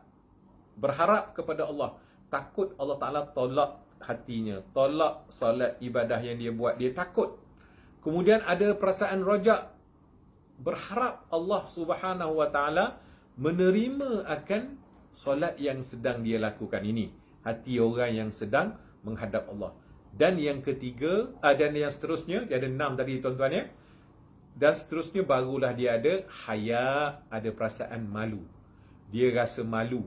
berharap kepada Allah. Takut Allah Ta'ala tolak hatinya, tolak solat ibadah yang dia buat. Dia takut. Kemudian ada perasaan rojak, berharap Allah Subhanahu Wa Taala menerima akan solat yang sedang dia lakukan ini. Hati orang yang sedang menghadap Allah. Dan yang ketiga, dan yang seterusnya, dia ada 6 tadi tuan-tuan ya. Dan seterusnya barulah dia ada haya, ada perasaan malu. Dia rasa malu.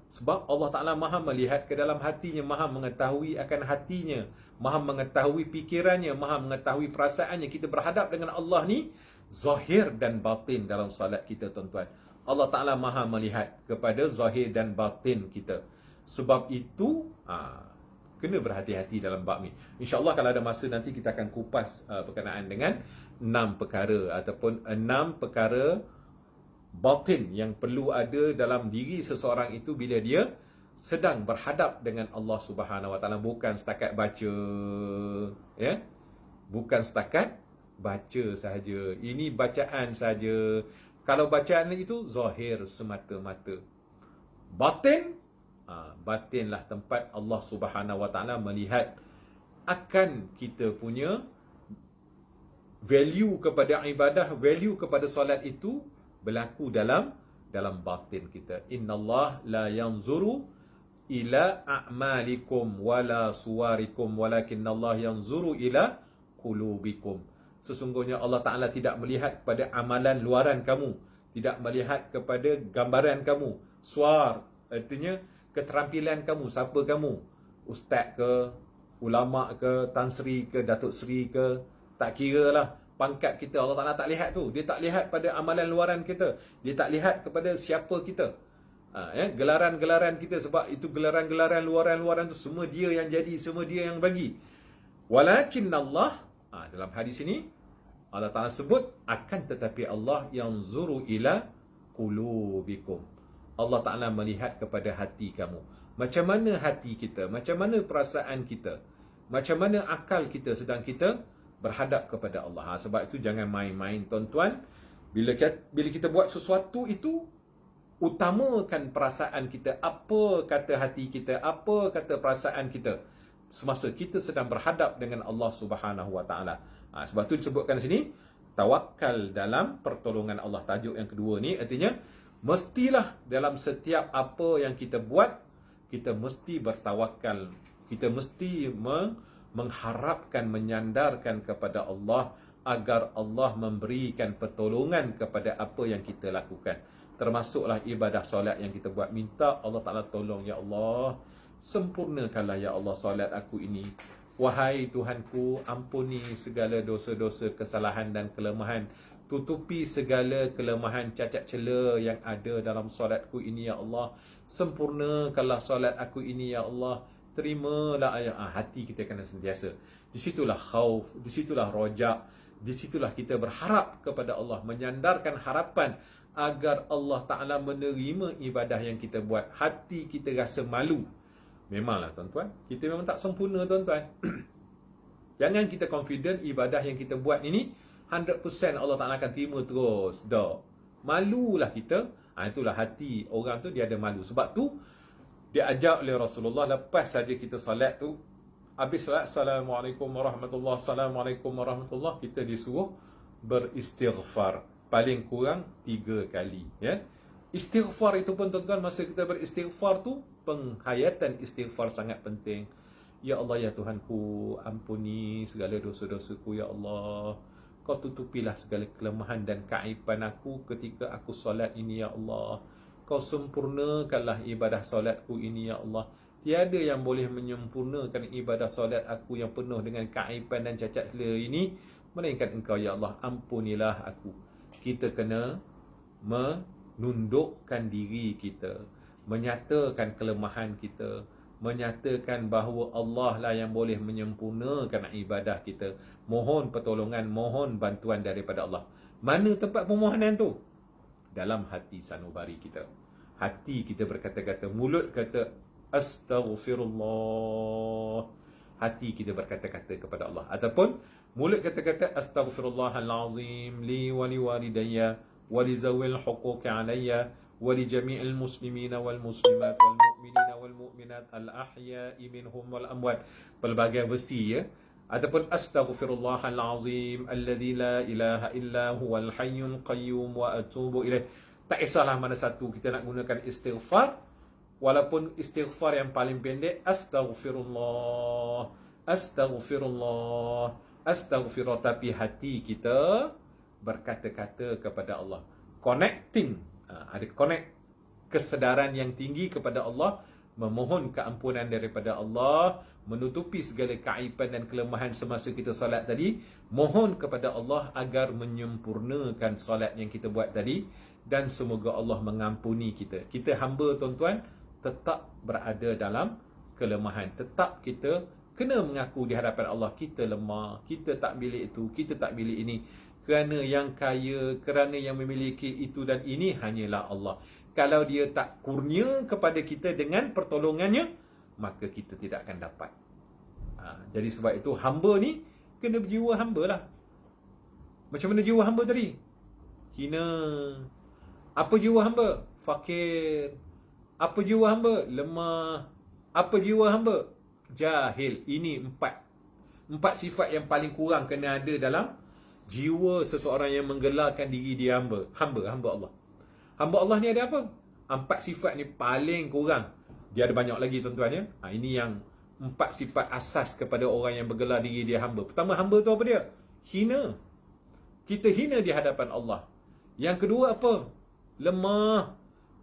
Sebab Allah Ta'ala maha melihat ke dalam hatinya, maha mengetahui akan hatinya, maha mengetahui fikirannya, maha mengetahui perasaannya. Kita berhadap dengan Allah ni, zahir dan batin dalam solat kita tuan-tuan. Allah Ta'ala maha melihat kepada zahir dan batin kita. Sebab itu, kena berhati-hati dalam bab ni. InsyaAllah kalau ada masa nanti kita akan kupas berkenaan dengan 6 perkara ataupun 6 perkara batin yang perlu ada dalam diri seseorang itu bila dia sedang berhadap dengan Allah Subhanahu Wa Taala. Bukan setakat baca, ya, bukan setakat baca sahaja. Ini bacaan sahaja. Kalau bacaan itu zahir semata-mata. Batin, batinlah tempat Allah Subhanahu Wa Taala melihat akan kita punya value kepada ibadah, value kepada solat itu berlaku dalam batin kita. Innallaha la yanzuru ila a'malikum wala suwarikum walakinallaha yanzuru ila qulubikum. Sesungguhnya Allah Ta'ala tidak melihat kepada amalan luaran kamu, tidak melihat kepada gambaran kamu. Suar, artinya keterampilan kamu, siapa kamu, ustaz ke, ulama ke, Tan Sri ke, Datuk Sri ke, tak kira lah pangkat kita. Allah Ta'ala tak lihat tu. Dia tak lihat pada amalan luaran kita, dia tak lihat kepada siapa kita, gelaran-gelaran kita. Sebab itu gelaran-gelaran luaran-luaran tu semua dia yang jadi, semua dia yang bagi. Walakinnallah, dalam hadis ini Allah Ta'ala sebut, akan tetapi Allah yang zuru ila qulubikum. Allah Ta'ala melihat kepada hati kamu. Macam mana hati kita, macam mana perasaan kita, macam mana akal kita sedang kita berhadap kepada Allah. Sebab itu jangan main-main tuan-tuan. Bila kita buat sesuatu itu, utamakan perasaan kita, apa kata hati kita, apa kata perasaan kita semasa kita sedang berhadap dengan Allah Subhanahu Wa Taala. Sebab tu disebutkan di sini tawakal dalam pertolongan Allah. Tajuk yang kedua ni artinya mestilah dalam setiap apa yang kita buat, kita mesti bertawakal. Kita mesti mengharapkan, menyandarkan kepada Allah agar Allah memberikan pertolongan kepada apa yang kita lakukan. Termasuklah ibadah solat yang kita buat. Minta Allah Ta'ala tolong, ya Allah, sempurnakanlah ya Allah solat aku ini. Wahai Tuhanku, ampuni segala dosa-dosa, kesalahan dan kelemahan. Tutupi segala kelemahan, cacat cela yang ada dalam solatku ini ya Allah. Sempurnakanlah solat aku ini ya Allah. Terimalah hati kita kena sentiasa. Di situlah khauf, di situlah rojak, di situlah kita berharap kepada Allah, menyandarkan harapan agar Allah Ta'ala menerima ibadah yang kita buat. Hati kita rasa malu. Memanglah tuan-tuan, kita memang tak sempurna tuan-tuan. Jangan kita confident ibadah yang kita buat ini 100% Allah Ta'ala akan terima terus. Dah. Malulah kita. Itulah hati orang tu, dia ada malu. Sebab tu dia ajak oleh Rasulullah, lepas saja kita salat tu, habis salat, Assalamualaikum warahmatullahi, Assalamualaikum warahmatullahi, kita disuruh beristighfar paling kurang 3 kali, ya. Istighfar itu pun tuan-tuan, masa kita beristighfar tu, penghayatan istighfar sangat penting. Ya Allah, ya Tuhanku, ampuni segala dosa-dosaku ya Allah. Kau tutupilah segala kelemahan dan keaiban aku ketika aku solat ini ya Allah. Kau sempurnakanlah ibadah solatku ini ya Allah. Tiada yang boleh menyempurnakan ibadah solat aku yang penuh dengan keaiban dan cacat cela ini melainkan Engkau ya Allah. Ampunilah aku. Kita kena menundukkan diri kita, menyatakan kelemahan kita, menyatakan bahawa Allah lah yang boleh menyempurnakan ibadah kita. Mohon pertolongan, mohon bantuan daripada Allah. Mana tempat permohonan tu? Dalam hati sanubari kita. Hati kita berkata-kata, mulut kata astaghfirullah, hati kita berkata-kata kepada Allah. Ataupun mulut kata-kata astaghfirullahalazim li wa li walidayya wa li zawil huquqi alayya wa li jami'il muslimina wal muslimat wal mu'minina wal mu'minat al ahya'i minhum wal amwat. Pelbagai versi, ya. Ataupun astaghfirullahalazim alladzi la ilaha illa huwal hayyul qayyum wa atubu ilaih. Tak kisahlah mana satu kita nak gunakan istighfar, walaupun istighfar yang paling pendek, astaghfirullah, astaghfirullah, astaghfirullah, tapi hati kita berkata-kata kepada Allah. Connecting, ada connect kesedaran yang tinggi kepada Allah, memohon keampunan daripada Allah, menutupi segala keaiban dan kelemahan semasa kita solat tadi, mohon kepada Allah agar menyempurnakan solat yang kita buat tadi, dan semoga Allah mengampuni kita. Kita hamba tuan-tuan tetap berada dalam kelemahan. Tetap kita kena mengaku di hadapan Allah, kita lemah, kita tak milik itu, kita tak milik ini. Kerana yang kaya, kerana yang memiliki itu dan ini hanyalah Allah. Kalau dia tak kurnia kepada kita dengan pertolongannya, maka kita tidak akan dapat. Jadi sebab itu hamba ni kena berjiwa hamba lah. Macam mana jiwa hamba tadi? Hina. Apa jiwa hamba? Fakir. Apa jiwa hamba? Lemah. Apa jiwa hamba? Jahil. Ini empat sifat yang paling kurang kena ada dalam jiwa seseorang yang menggelarkan diri dia hamba. Hamba Allah. Hamba Allah ni ada apa? 4 sifat ni paling kurang. Dia ada banyak lagi tuan-tuan, ya. Ini yang 4 sifat asas kepada orang yang bergelar diri dia hamba. Pertama, hamba tu apa dia? Hina. Kita hina di hadapan Allah. Yang kedua apa? Lemah.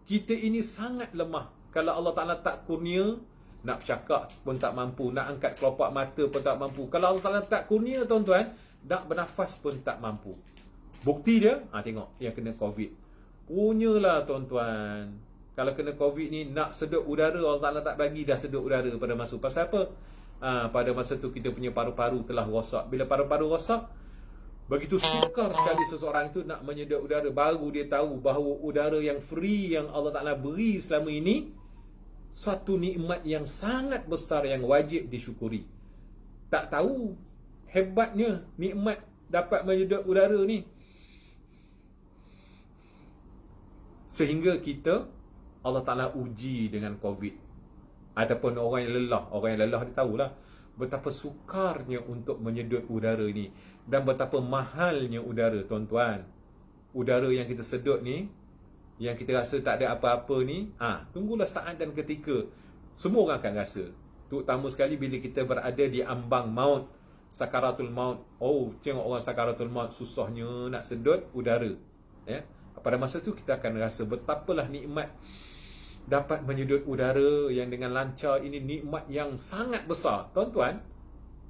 Kita ini sangat lemah. Kalau Allah Ta'ala tak kurnia, nak bercakap pun tak mampu, nak angkat kelopak mata pun tak mampu. Kalau Allah Ta'ala tak kurnia tuan-tuan, nak bernafas pun tak mampu. Bukti dia, tengok yang kena COVID. Punyalah tuan-tuan, kalau kena COVID ni, nak sedut udara, Allah Ta'ala tak bagi dah sedut udara pada masa. Pasal apa? Pada masa tu kita punya paru-paru telah rosak. Bila paru-paru rosak, begitu sukar sekali seseorang itu nak menyedut udara. Baru dia tahu bahawa udara yang free yang Allah Ta'ala beri selama ini, suatu nikmat yang sangat besar yang wajib disyukuri. Tak tahu hebatnya nikmat dapat menyedot udara ni. Sehingga kita, Allah Ta'ala uji dengan COVID. Ataupun orang yang lelah dia tahulah betapa sukarnya untuk menyedot udara ni. Dan betapa mahalnya udara, tuan-tuan. Udara yang kita sedot ni, yang kita rasa tak ada apa-apa ni, tunggulah saat dan ketika semua orang akan rasa. Terutama sekali bila kita berada di ambang maut, sakaratul maut. Tengok orang sakaratul maut, susahnya nak sedot udara. Ya. Pada masa tu kita akan rasa betapalah nikmat dapat menyedot udara yang dengan lancar ini, nikmat yang sangat besar. Tuan-tuan,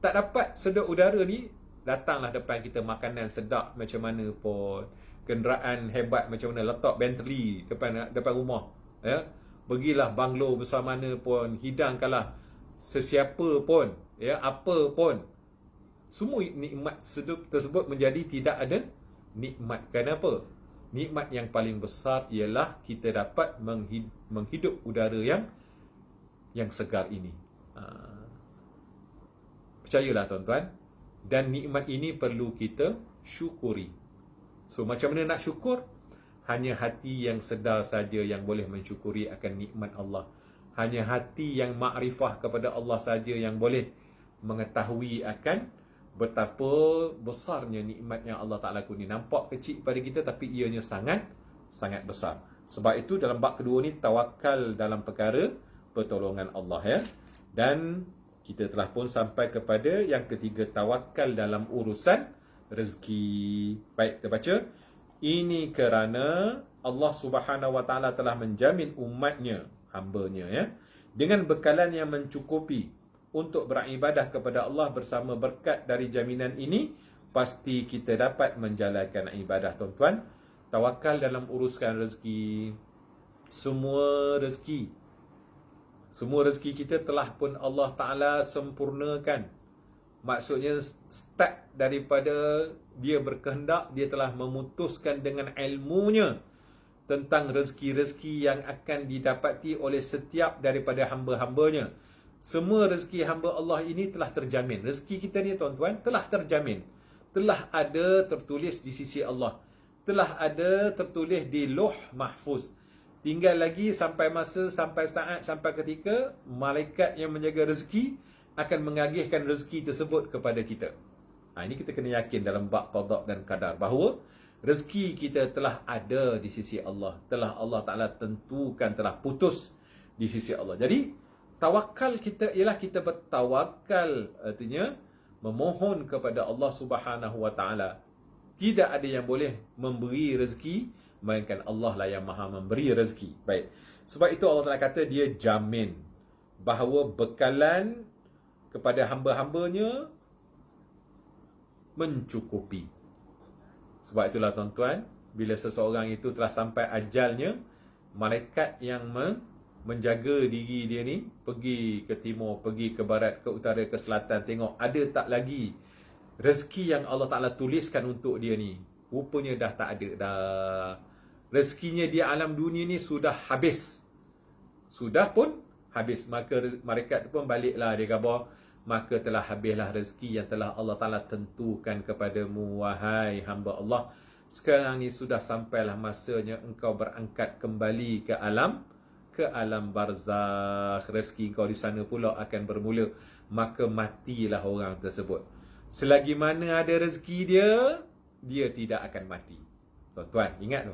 tak dapat sedot udara ni, datanglah depan kita makanan sedap macam mana pun, kenderaan hebat macam mana, letak Bentley depan rumah, ya. Pergilah banglo besar mana pun, hidangkanlah sesiapa pun, ya, apa pun. Semua nikmat tersebut menjadi tidak ada nikmat. Kenapa? Nikmat yang paling besar ialah kita dapat menghidup udara yang segar ini. Percayalah tuan-tuan, dan nikmat ini perlu kita syukuri. So macam mana nak syukur? Hanya hati yang sedar saja yang boleh mensyukuri akan nikmat Allah. Hanya hati yang makrifah kepada Allah saja yang boleh mengetahui akan betapa besarnya nikmat yang Allah Ta'ala kuni. Nampak kecil pada kita, tapi ianya sangat besar. Sebab itu dalam bab kedua ni, tawakal dalam perkara pertolongan Allah, ya. Dan kita telah pun sampai kepada yang ketiga, tawakal dalam urusan rezeki. Baik, kita baca. Ini kerana Allah Subhanahu Wa Ta'ala telah menjamin umatnya, hambanya, ya, dengan bekalan yang mencukupi untuk beribadah kepada Allah bersama berkat dari jaminan ini, pasti kita dapat menjalankan ibadah, tuan-tuan. Tawakal dalam urusan rezeki. Semua rezeki kita telah pun Allah Ta'ala sempurnakan. Maksudnya start daripada dia berkehendak, dia telah memutuskan dengan ilmunya tentang rezeki-rezeki yang akan didapati oleh setiap daripada hamba-hambanya. Semua rezeki hamba Allah ini telah terjamin. Rezeki kita ni, tuan-tuan, telah terjamin. Telah ada tertulis di sisi Allah. Telah ada tertulis di Lauh Mahfuz. Tinggal lagi sampai masa, sampai saat, sampai ketika malaikat yang menjaga rezeki akan mengagihkan rezeki tersebut kepada kita. Ini kita kena yakin dalam bab qada dan qadar bahawa rezeki kita telah ada di sisi Allah. Telah Allah Ta'ala tentukan, telah putus di sisi Allah. Jadi tawakal kita ialah kita bertawakal, artinya memohon kepada Allah Subhanahu Wa Ta'ala. Tidak ada yang boleh memberi rezeki melainkan Allah lah yang maha memberi rezeki. Baik. Sebab itu Allah Ta'ala kata dia jamin bahawa bekalan kepada hamba-hambanya mencukupi. Sebab itulah tuan-tuan, bila seseorang itu telah sampai ajalnya, malaikat yang menjaga diri dia ni pergi ke timur, pergi ke barat, ke utara, ke selatan, tengok ada tak lagi rezeki yang Allah Ta'ala tuliskan untuk dia ni. Rupanya dah tak ada dah. Rezekinya di alam dunia ni sudah habis. Sudah pun habis. Maka malaikat tu pun baliklah, dia kata, maka telah habislah rezeki yang telah Allah Ta'ala tentukan kepadamu, wahai hamba Allah. Sekarang ni sudah sampailah masanya engkau berangkat kembali ke alam barzakh. Rezeki kau di sana pula akan bermula. Maka matilah orang tersebut. Selagi mana ada rezeki dia tidak akan mati. Tuan-tuan, ingat tu.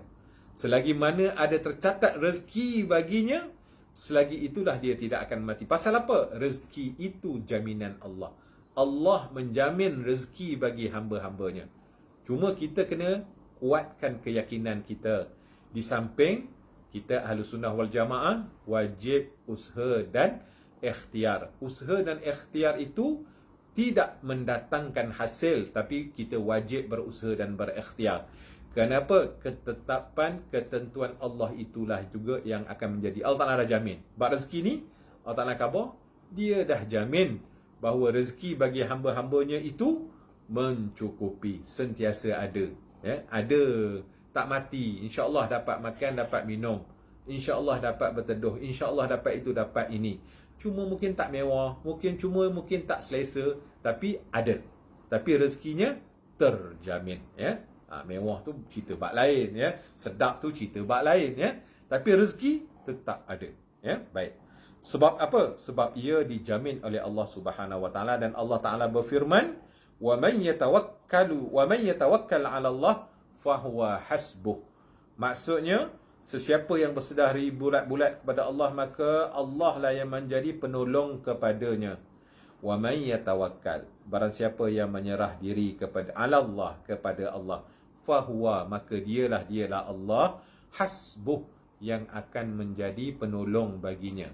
Selagi mana ada tercatat rezeki baginya, selagi itulah dia tidak akan mati. Pasal apa? Rezeki itu jaminan Allah. Allah menjamin rezeki bagi hamba-hambanya. Cuma kita kena kuatkan keyakinan kita. Di samping kita Ahlus Sunnah wal Jamaah wajib usaha dan ikhtiar. Usaha dan ikhtiar itu tidak mendatangkan hasil, tapi kita wajib berusaha dan berikhtiar. Kenapa? Ketetapan, ketentuan Allah itulah juga yang akan menjadi. Allah Ta'ala dah jamin. Bab rezeki ni, Allah Ta'ala khabar, dia dah jamin bahawa rezeki bagi hamba-hambanya itu mencukupi, sentiasa ada. Ya? Ada, tak mati. InsyaAllah dapat makan, dapat minum. InsyaAllah dapat berteduh. InsyaAllah dapat itu, dapat ini. Cuma mungkin tak mewah, mungkin tak selesa, tapi ada. Tapi rezekinya terjamin, ya. Mewah tu cerita bab lain, ya. Sedap tu cerita bab lain, ya. Tapi rezeki tetap ada, ya. Baik. Sebab apa? Sebab ia dijamin oleh Allah Subhanahu Wa Taala, dan Allah Taala berfirman, "Wa man yatawakkal 'ala Allah fahuwa hasbuh." Maksudnya, sesiapa yang bersedari bulat-bulat kepada Allah, maka Allah lah yang menjadi penolong kepadanya. Wa man yatawakkal, barang siapa yang menyerah diri kepada Allah, kepada Allah, fahuwa, maka dialah Allah, hasbuh, yang akan menjadi penolong baginya.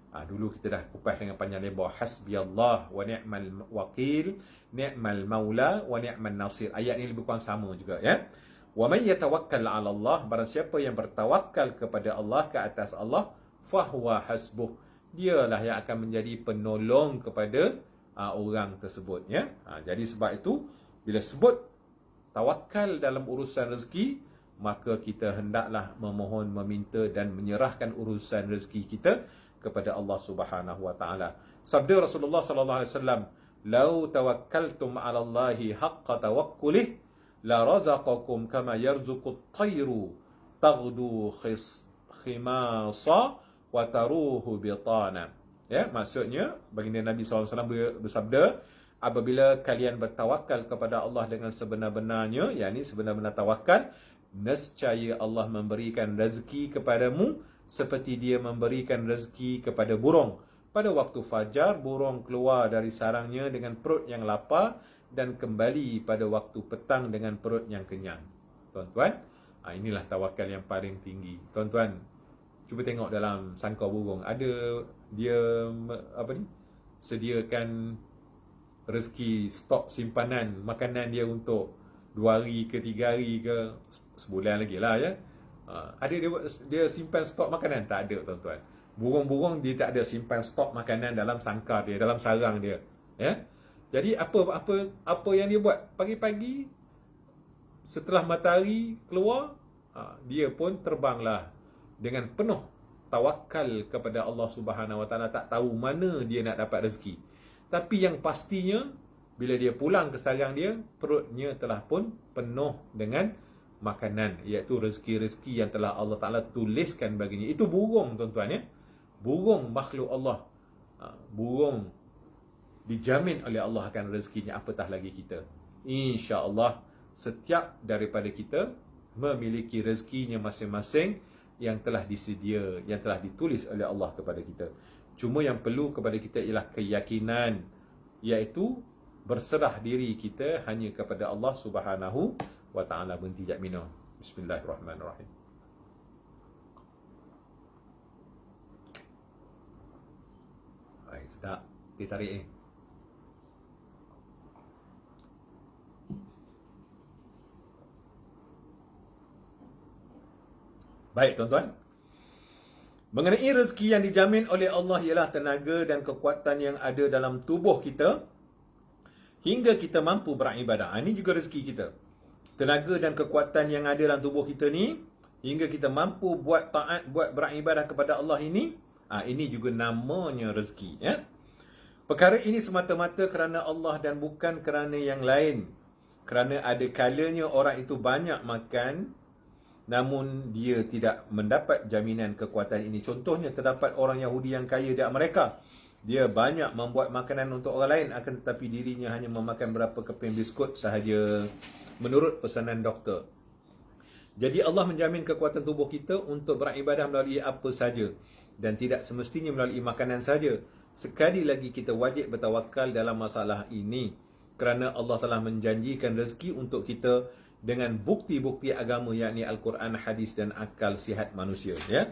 Dulu kita dah kupas dengan panjang lebar. Hasbiyallah wa ni'mal wakil, ni'mal maula wa ni'mal nasir. Ayat ni lebih kurang sama juga, ya. Wa man yatawakkal 'ala Allah, barang siapa yang bertawakal kepada Allah, ke atas Allah, fahuwa hasbuh, dialah yang akan menjadi penolong kepada orang tersebut, ya. Jadi sebab itu bila sebut tawakal dalam urusan rezeki, maka kita hendaklah memohon, meminta dan menyerahkan urusan rezeki kita kepada Allah Subhanahu Wa Taala. Sabda Rasulullah sallallahu alaihi wasallam, "Lau tawakkaltum 'ala Allahi haqqa tawakkulih, la razaqakum kama yarzuqut tayru taghdu khimasa wa taruhu bitana." Ya, maksudnya baginda Nabi sallallahu alaihi wasallam bersabda, apabila kalian bertawakal kepada Allah dengan sebenar-benarnya, yakni sebenar-benar tawakal, nescaya Allah memberikan rezeki kepadamu seperti dia memberikan rezeki kepada burung. Pada waktu fajar, burung keluar dari sarangnya dengan perut yang lapar dan kembali pada waktu petang dengan perut yang kenyang. Tuan-tuan, inilah tawakal yang paling tinggi. Tuan-tuan, cuba tengok dalam sangkar burung. Ada dia sediakan rezeki, stok simpanan makanan dia untuk 2 hari ke 3 hari ke sebulan lagi lah, ya. Ada dia simpan stok makanan? Tak ada, tuan-tuan. Burung-burung dia tak ada simpan stok makanan dalam sangkar dia, dalam sarang dia, ya. Jadi apa yang dia buat? Pagi-pagi setelah matahari keluar, dia pun terbanglah dengan penuh tawakal kepada Allah Subhanahu Wa Taala. Tak tahu mana dia nak dapat rezeki. Tapi yang pastinya, bila dia pulang ke sarang dia, perutnya telah pun penuh dengan makanan, iaitu rezeki-rezeki yang telah Allah Ta'ala tuliskan baginya. Itu burung, tuan-tuan, ya. Burung makhluk Allah. Burung dijamin oleh Allah akan rezekinya, apatah lagi kita. InsyaAllah setiap daripada kita memiliki rezekinya masing-masing yang telah disedia, yang telah ditulis oleh Allah kepada kita. Cuma yang perlu kepada kita ialah keyakinan, iaitu berserah diri kita hanya kepada Allah Subhanahu Wa Ta'ala. Berhenti jap minum. Bismillahirrahmanirrahim. Sedap. Dia tarik ni. Baik, tuan-tuan. Mengenai rezeki yang dijamin oleh Allah ialah tenaga dan kekuatan yang ada dalam tubuh kita hingga kita mampu beribadah. Ini juga rezeki kita. Tenaga dan kekuatan yang ada dalam tubuh kita ni hingga kita mampu buat taat, buat beribadah kepada Allah ini, ini juga namanya rezeki, ya. Perkara ini semata-mata kerana Allah dan bukan kerana yang lain. Kerana ada kalanya orang itu banyak makan, namun dia tidak mendapat jaminan kekuatan ini. Contohnya, terdapat orang Yahudi yang kaya di Amerika. Dia banyak membuat makanan untuk orang lain, akan tetapi dirinya hanya memakan berapa keping biskut sahaja menurut pesanan doktor. Jadi Allah menjamin kekuatan tubuh kita untuk beribadah melalui apa saja, dan tidak semestinya melalui makanan saja. Sekali lagi kita wajib bertawakal dalam masalah ini, kerana Allah telah menjanjikan rezeki untuk kita dengan bukti-bukti agama, yakni Al-Quran, hadis dan akal sihat manusia, ya.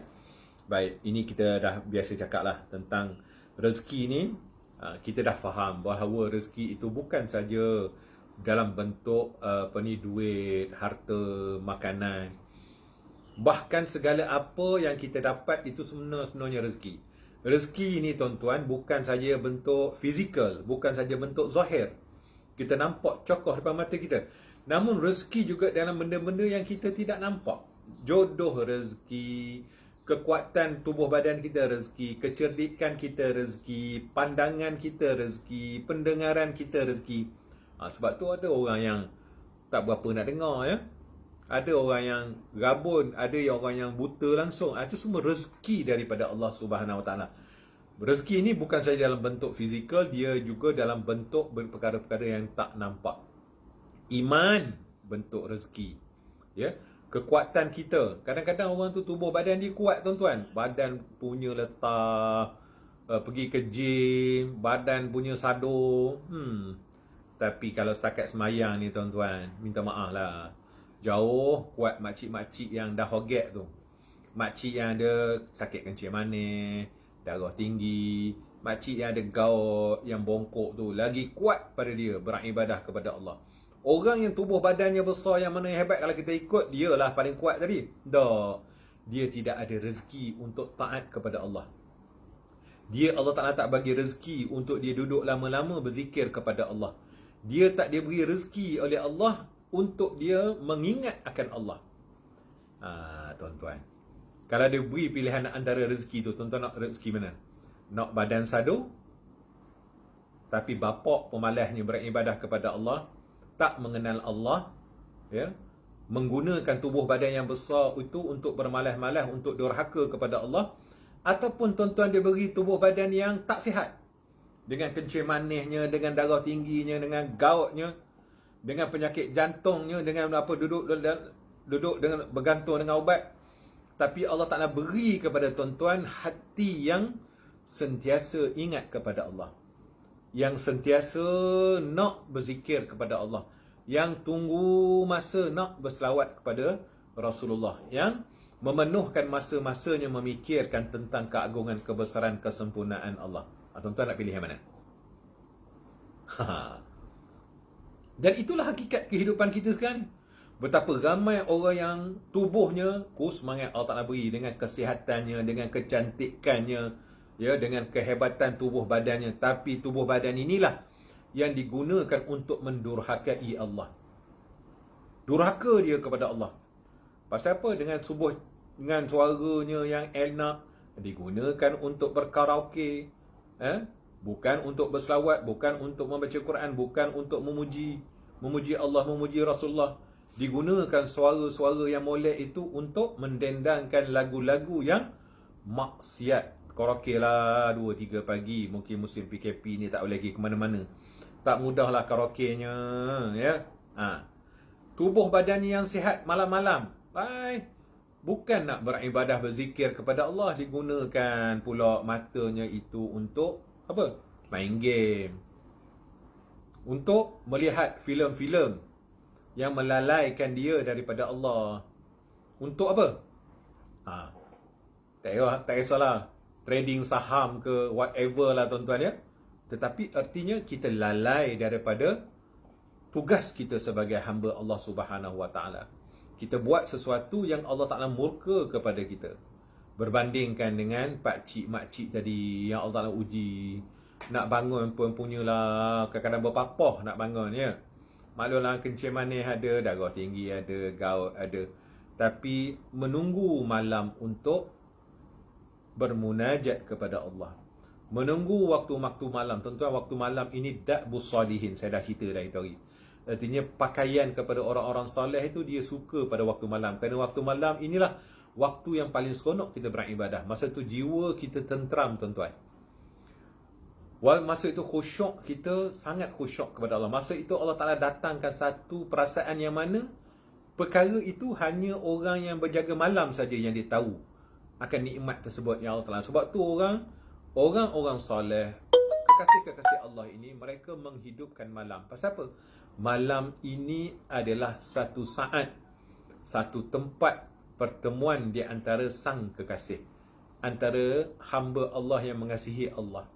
Baik, ini kita dah biasa cakap lah tentang rezeki ni. Kita dah faham bahawa rezeki itu bukan saja dalam bentuk duit, harta, makanan. Bahkan segala apa yang kita dapat itu sebenarnya rezeki. Rezeki ini, tuan-tuan, bukan saja bentuk fizikal, bukan saja bentuk zahir, kita nampak cokoh depan mata kita. Namun rezeki juga dalam benda-benda yang kita tidak nampak. Jodoh rezeki, kekuatan tubuh badan kita rezeki, kecerdikan kita rezeki, pandangan kita rezeki, pendengaran kita rezeki. Sebab tu ada orang yang tak berapa nak dengar, ya. Ada orang yang rabun, ada orang yang buta langsung. Itu semua rezeki daripada Allah Subhanahu Wa Taala. Rezeki ini bukan saja dalam bentuk fizikal, dia juga dalam bentuk perkara-perkara yang tak nampak. Iman bentuk rezeki. Ya. Kekuatan kita. Kadang-kadang orang tu tubuh badan dia kuat, tuan-tuan. Badan punya letah, pergi ke gym, badan punya sado. Tapi kalau setakat semayang ni, tuan-tuan, minta maaf lah. Jauh kuat makcik-makcik yang dah hogek tu. Makcik yang ada sakit kencing manis, darah tinggi, makcik yang ada gout, yang bongkok tu, lagi kuat pada dia beribadah kepada Allah. Orang yang tubuh badannya besar, yang mana yang hebat, kalau kita ikut, dia lah paling kuat tadi. Dah, dia tidak ada rezeki untuk taat kepada Allah. Allah Ta'ala tak bagi rezeki untuk dia duduk lama-lama berzikir kepada Allah. Dia tak diberi rezeki oleh Allah untuk dia mengingat akan Allah. Tuan-tuan, kalau dia beri pilihan antara rezeki tu, tuan-tuan nak rezeki mana? Nak badan sadu, tapi bapak pemalasnya beribadah kepada Allah, tak mengenal Allah, ya, menggunakan tubuh badan yang besar itu untuk bermalas-malas, untuk durhaka kepada Allah, ataupun tuan-tuan dia beri tubuh badan yang tak sihat, dengan kencing manisnya, dengan darah tingginya, dengan goutnya, dengan penyakit jantungnya, dengan apa, duduk dengan bergantung dengan ubat. Tapi Allah Ta'ala beri kepada tuan-tuan hati yang sentiasa ingat kepada Allah, yang sentiasa nak berzikir kepada Allah, yang tunggu masa nak berselawat kepada Rasulullah, yang memenuhkan masa-masanya memikirkan tentang keagungan, kebesaran, kesempurnaan Allah. Tuan-tuan nak pilih yang mana? Dan itulah hakikat kehidupan kita sekarang. Betapa ramai orang yang tubuhnya semangat Allah Ta'ala beri, dengan kesihatannya, dengan kecantikannya, ya, dengan kehebatan tubuh badannya. Tapi tubuh badan inilah yang digunakan untuk mendurhakai Allah. Durhaka dia kepada Allah. Pasal apa? Dengan suaranya yang enak, digunakan untuk berkaraoke, bukan untuk berselawat, bukan untuk membaca Quran, bukan untuk memuji Allah, memuji Rasulullah. Digunakan suara-suara yang molek itu untuk mendendangkan lagu-lagu yang maksiat. Karaoke lah 2-3 pagi, mungkin musim PKP ni tak boleh pergi ke mana-mana, tak mudahlah karaoke-nya, ya. Tubuh badannya yang sihat, malam-malam, bukan nak beribadah, berzikir kepada Allah, digunakan pula matanya itu untuk apa? Main game, untuk melihat filem-filem yang melalaikan dia daripada Allah. Untuk apa? Tak kisahlah, trading saham ke whatever lah, tuan-tuan, ya. Tetapi artinya kita lalai daripada tugas kita sebagai hamba Allah Subhanahu Wa Taala. Kita buat sesuatu yang Allah Ta'ala murka kepada kita, berbandingkan dengan pakcik-makcik tadi yang Allah Ta'ala uji. Nak bangun pun punyalah kadang-kadang berpapah nak bangun, ya. Maklumlah, kencing manis ada, darah tinggi ada, gout ada. Tapi menunggu malam untuk bermunajat kepada Allah, menunggu waktu-waktu malam. Tuan-tuan, waktu malam ini da'bus salihin, saya dah cerita dah itu hari. Artinya pakaian kepada orang-orang soleh itu dia suka pada waktu malam. Kerana waktu malam inilah waktu yang paling seronok kita beribadah. Masa itu jiwa kita tenteram, tuan-tuan. Masa itu khusyuk, kita sangat khusyuk kepada Allah. Masa itu Allah Ta'ala datangkan satu perasaan yang mana perkara itu hanya orang yang berjaga malam saja yang dia tahu akan nikmat tersebut yang Allah Ta'ala. Sebab tu orang-orang soleh, kekasih-kekasih Allah ini, mereka menghidupkan malam. Pasal apa? Malam ini adalah satu saat, satu tempat pertemuan di antara sang kekasih, antara hamba Allah yang mengasihi Allah.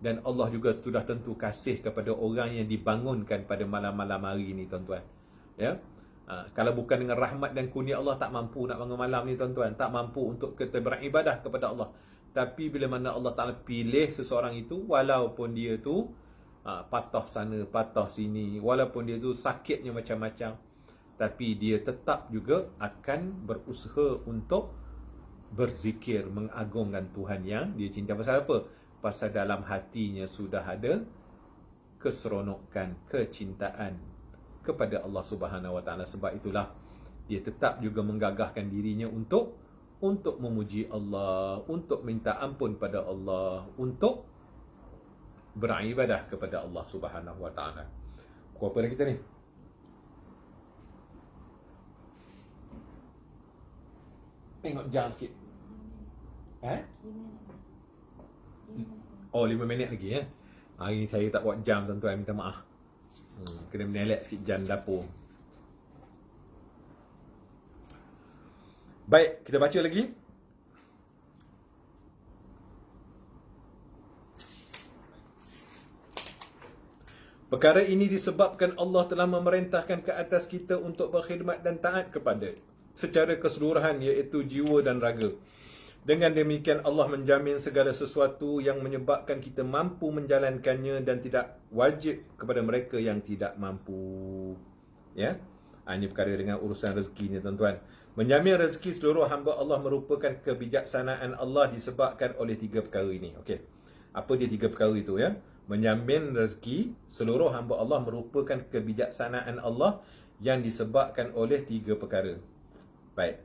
Dan Allah juga sudah tentu kasih kepada orang yang dibangunkan pada malam-malam hari ini, tuan-tuan. Ya. Kalau bukan dengan rahmat dan kurnia Allah, tak mampu nak bangun malam ni, tuan-tuan. Tak mampu untuk kita beribadah kepada Allah. Tapi bila mana Allah Ta'ala pilih seseorang itu, walaupun dia tu patah sana, patah sini, walaupun dia tu sakitnya macam-macam, tapi dia tetap juga akan berusaha untuk berzikir, mengagungkan Tuhan yang dia cinta. Pasal apa? Pasal dalam hatinya sudah ada keseronokan, kecintaan kepada Allah Subhanahu Wa Taala. Sebab itulah dia tetap juga menggagahkan dirinya untuk memuji Allah, untuk minta ampun pada Allah, untuk beribadah kepada Allah Subhanahu Wa Taala. Pukul apa dah kita ni? Tengok jam sikit. Oh, 5 minit lagi ya. Hari ni saya tak buat jam, tuan-tuan, minta maaf. Kena menelak sikit jam dapur. Baik, kita baca lagi. Perkara ini disebabkan Allah telah memerintahkan ke atas kita untuk berkhidmat dan taat kepada secara keseluruhan, iaitu jiwa dan raga. Dengan demikian Allah menjamin segala sesuatu yang menyebabkan kita mampu menjalankannya dan tidak wajib kepada mereka yang tidak mampu. Ya, ini perkara dengan urusan rezeki ni, tuan-tuan. Menjamin rezeki seluruh hamba Allah merupakan kebijaksanaan Allah disebabkan oleh 3 perkara ini. Okey. Apa dia 3 perkara itu ya? Menjamin rezeki seluruh hamba Allah merupakan kebijaksanaan Allah yang disebabkan oleh 3 perkara. Baik.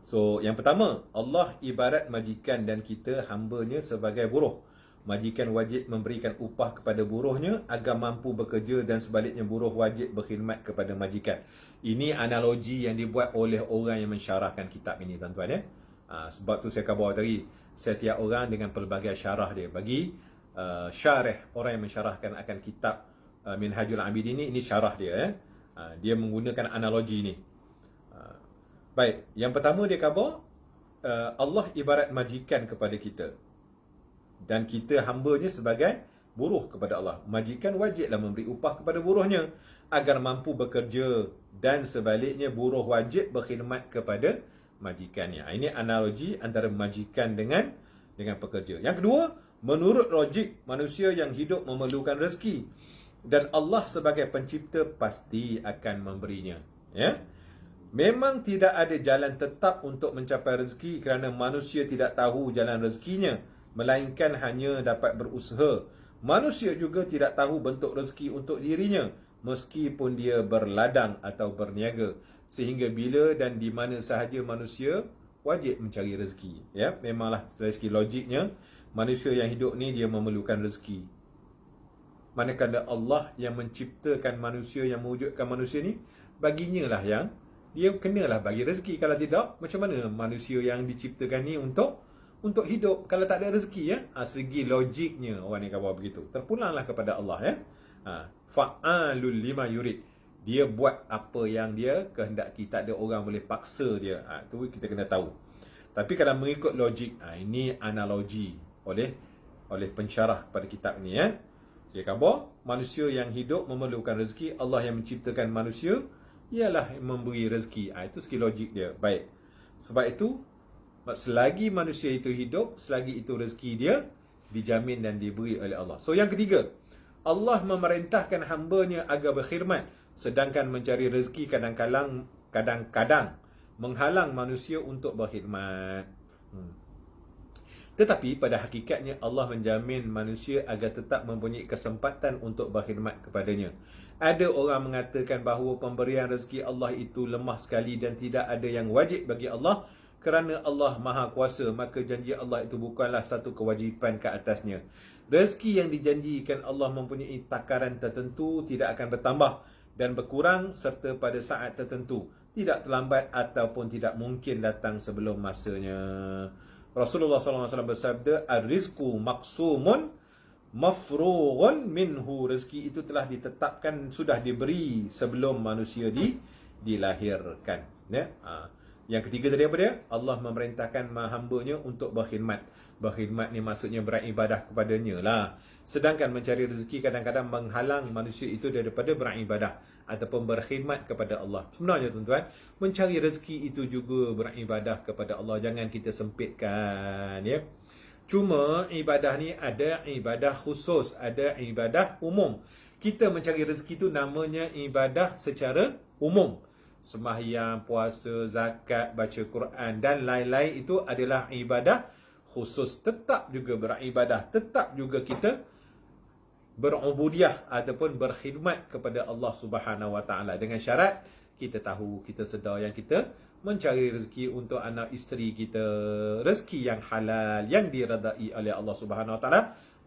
So, yang pertama, Allah ibarat majikan dan kita hambanya sebagai buruh. Majikan wajib memberikan upah kepada buruhnya agar mampu bekerja, dan sebaliknya buruh wajib berkhidmat kepada majikan. Ini analogi yang dibuat oleh orang yang mensyarahkan kitab ini, tuan-tuan ya. Sebab tu saya khabar tadi, setiap orang dengan pelbagai syarah dia. Bagi syarih, orang yang mensyarahkan akan kitab Minhajul Abidin ini syarah dia ya. Dia menggunakan analogi ni. Baik, yang pertama dia khabar Allah ibarat majikan kepada kita dan kita hambanya sebagai buruh kepada Allah. Majikan wajiblah memberi upah kepada buruhnya agar mampu bekerja, dan sebaliknya buruh wajib berkhidmat kepada majikannya. Ini analogi antara majikan dengan pekerja. Yang kedua, menurut logik, manusia yang hidup memerlukan rezeki dan Allah sebagai pencipta pasti akan memberinya. Ya. Memang tidak ada jalan tetap untuk mencapai rezeki kerana manusia tidak tahu jalan rezekinya, melainkan hanya dapat berusaha. Manusia juga tidak tahu bentuk rezeki untuk dirinya, meskipun dia berladang atau berniaga. Sehingga bila dan di mana sahaja manusia wajib mencari rezeki. Ya, memanglah dari segi logiknya, manusia yang hidup ni dia memerlukan rezeki. Manakala Allah yang menciptakan manusia, yang mewujudkan manusia ni, baginya lah yang dia kenalah bagi rezeki. Kalau tidak, macam mana manusia yang diciptakan ni untuk hidup kalau tak ada rezeki ya? Segi logiknya orang ni kata begitu. Terpulanglah kepada Allah ya. Fa'alul lima yurid. Dia buat apa yang dia kehendaki, tak ada orang boleh paksa dia. Tu kita kena tahu. Tapi kalau mengikut logik, ini analogi oleh pensyarah kepada kitab ni ya. Dia kata manusia yang hidup memerlukan rezeki, Allah yang menciptakan manusia ialah memberi rezeki. Itu segi logik dia. Baik. Sebab itu, selagi manusia itu hidup, selagi itu rezeki dia dijamin dan diberi oleh Allah. So yang ketiga, Allah memerintahkan hambanya agar berkhidmat, sedangkan mencari rezeki kadang-kadang menghalang manusia untuk berkhidmat. Tetapi pada hakikatnya Allah menjamin manusia agar tetap mempunyai kesempatan untuk berkhidmat kepadanya. Ada orang mengatakan bahawa pemberian rezeki Allah itu lemah sekali dan tidak ada yang wajib bagi Allah kerana Allah Maha Kuasa, maka janji Allah itu bukanlah satu kewajipan ke atasnya. Rezeki yang dijanjikan Allah mempunyai takaran tertentu, tidak akan bertambah dan berkurang serta pada saat tertentu, tidak terlambat ataupun tidak mungkin datang sebelum masanya. Rasulullah SAW bersabda, "Ar-rizqu maqsumun mafrughun minhu." Rezeki itu telah ditetapkan, sudah diberi sebelum manusia dilahirkan. Ya. Yang ketiga tadi apa dia? Allah memerintahkan hambanya untuk berkhidmat. Berkhidmat ni maksudnya beribadah kepadanya lah. Sedangkan mencari rezeki kadang-kadang menghalang manusia itu daripada beribadah ataupun berkhidmat kepada Allah. Sebenarnya tuan-tuan, mencari rezeki itu juga beribadah kepada Allah. Jangan kita sempitkan ya. Cuma ibadah ni ada ibadah khusus, ada ibadah umum. Kita mencari rezeki itu namanya ibadah secara umum. Sembahyang, puasa, zakat, baca Quran dan lain-lain itu adalah ibadah khusus. Tetap juga beribadah, tetap juga kita berubudiah ataupun berkhidmat kepada Allah Subhanahu Wa Taala, dengan syarat kita tahu, kita sedar yang kita mencari rezeki untuk anak isteri kita, rezeki yang halal yang diredai oleh Allah Subhanahu Wa Taala,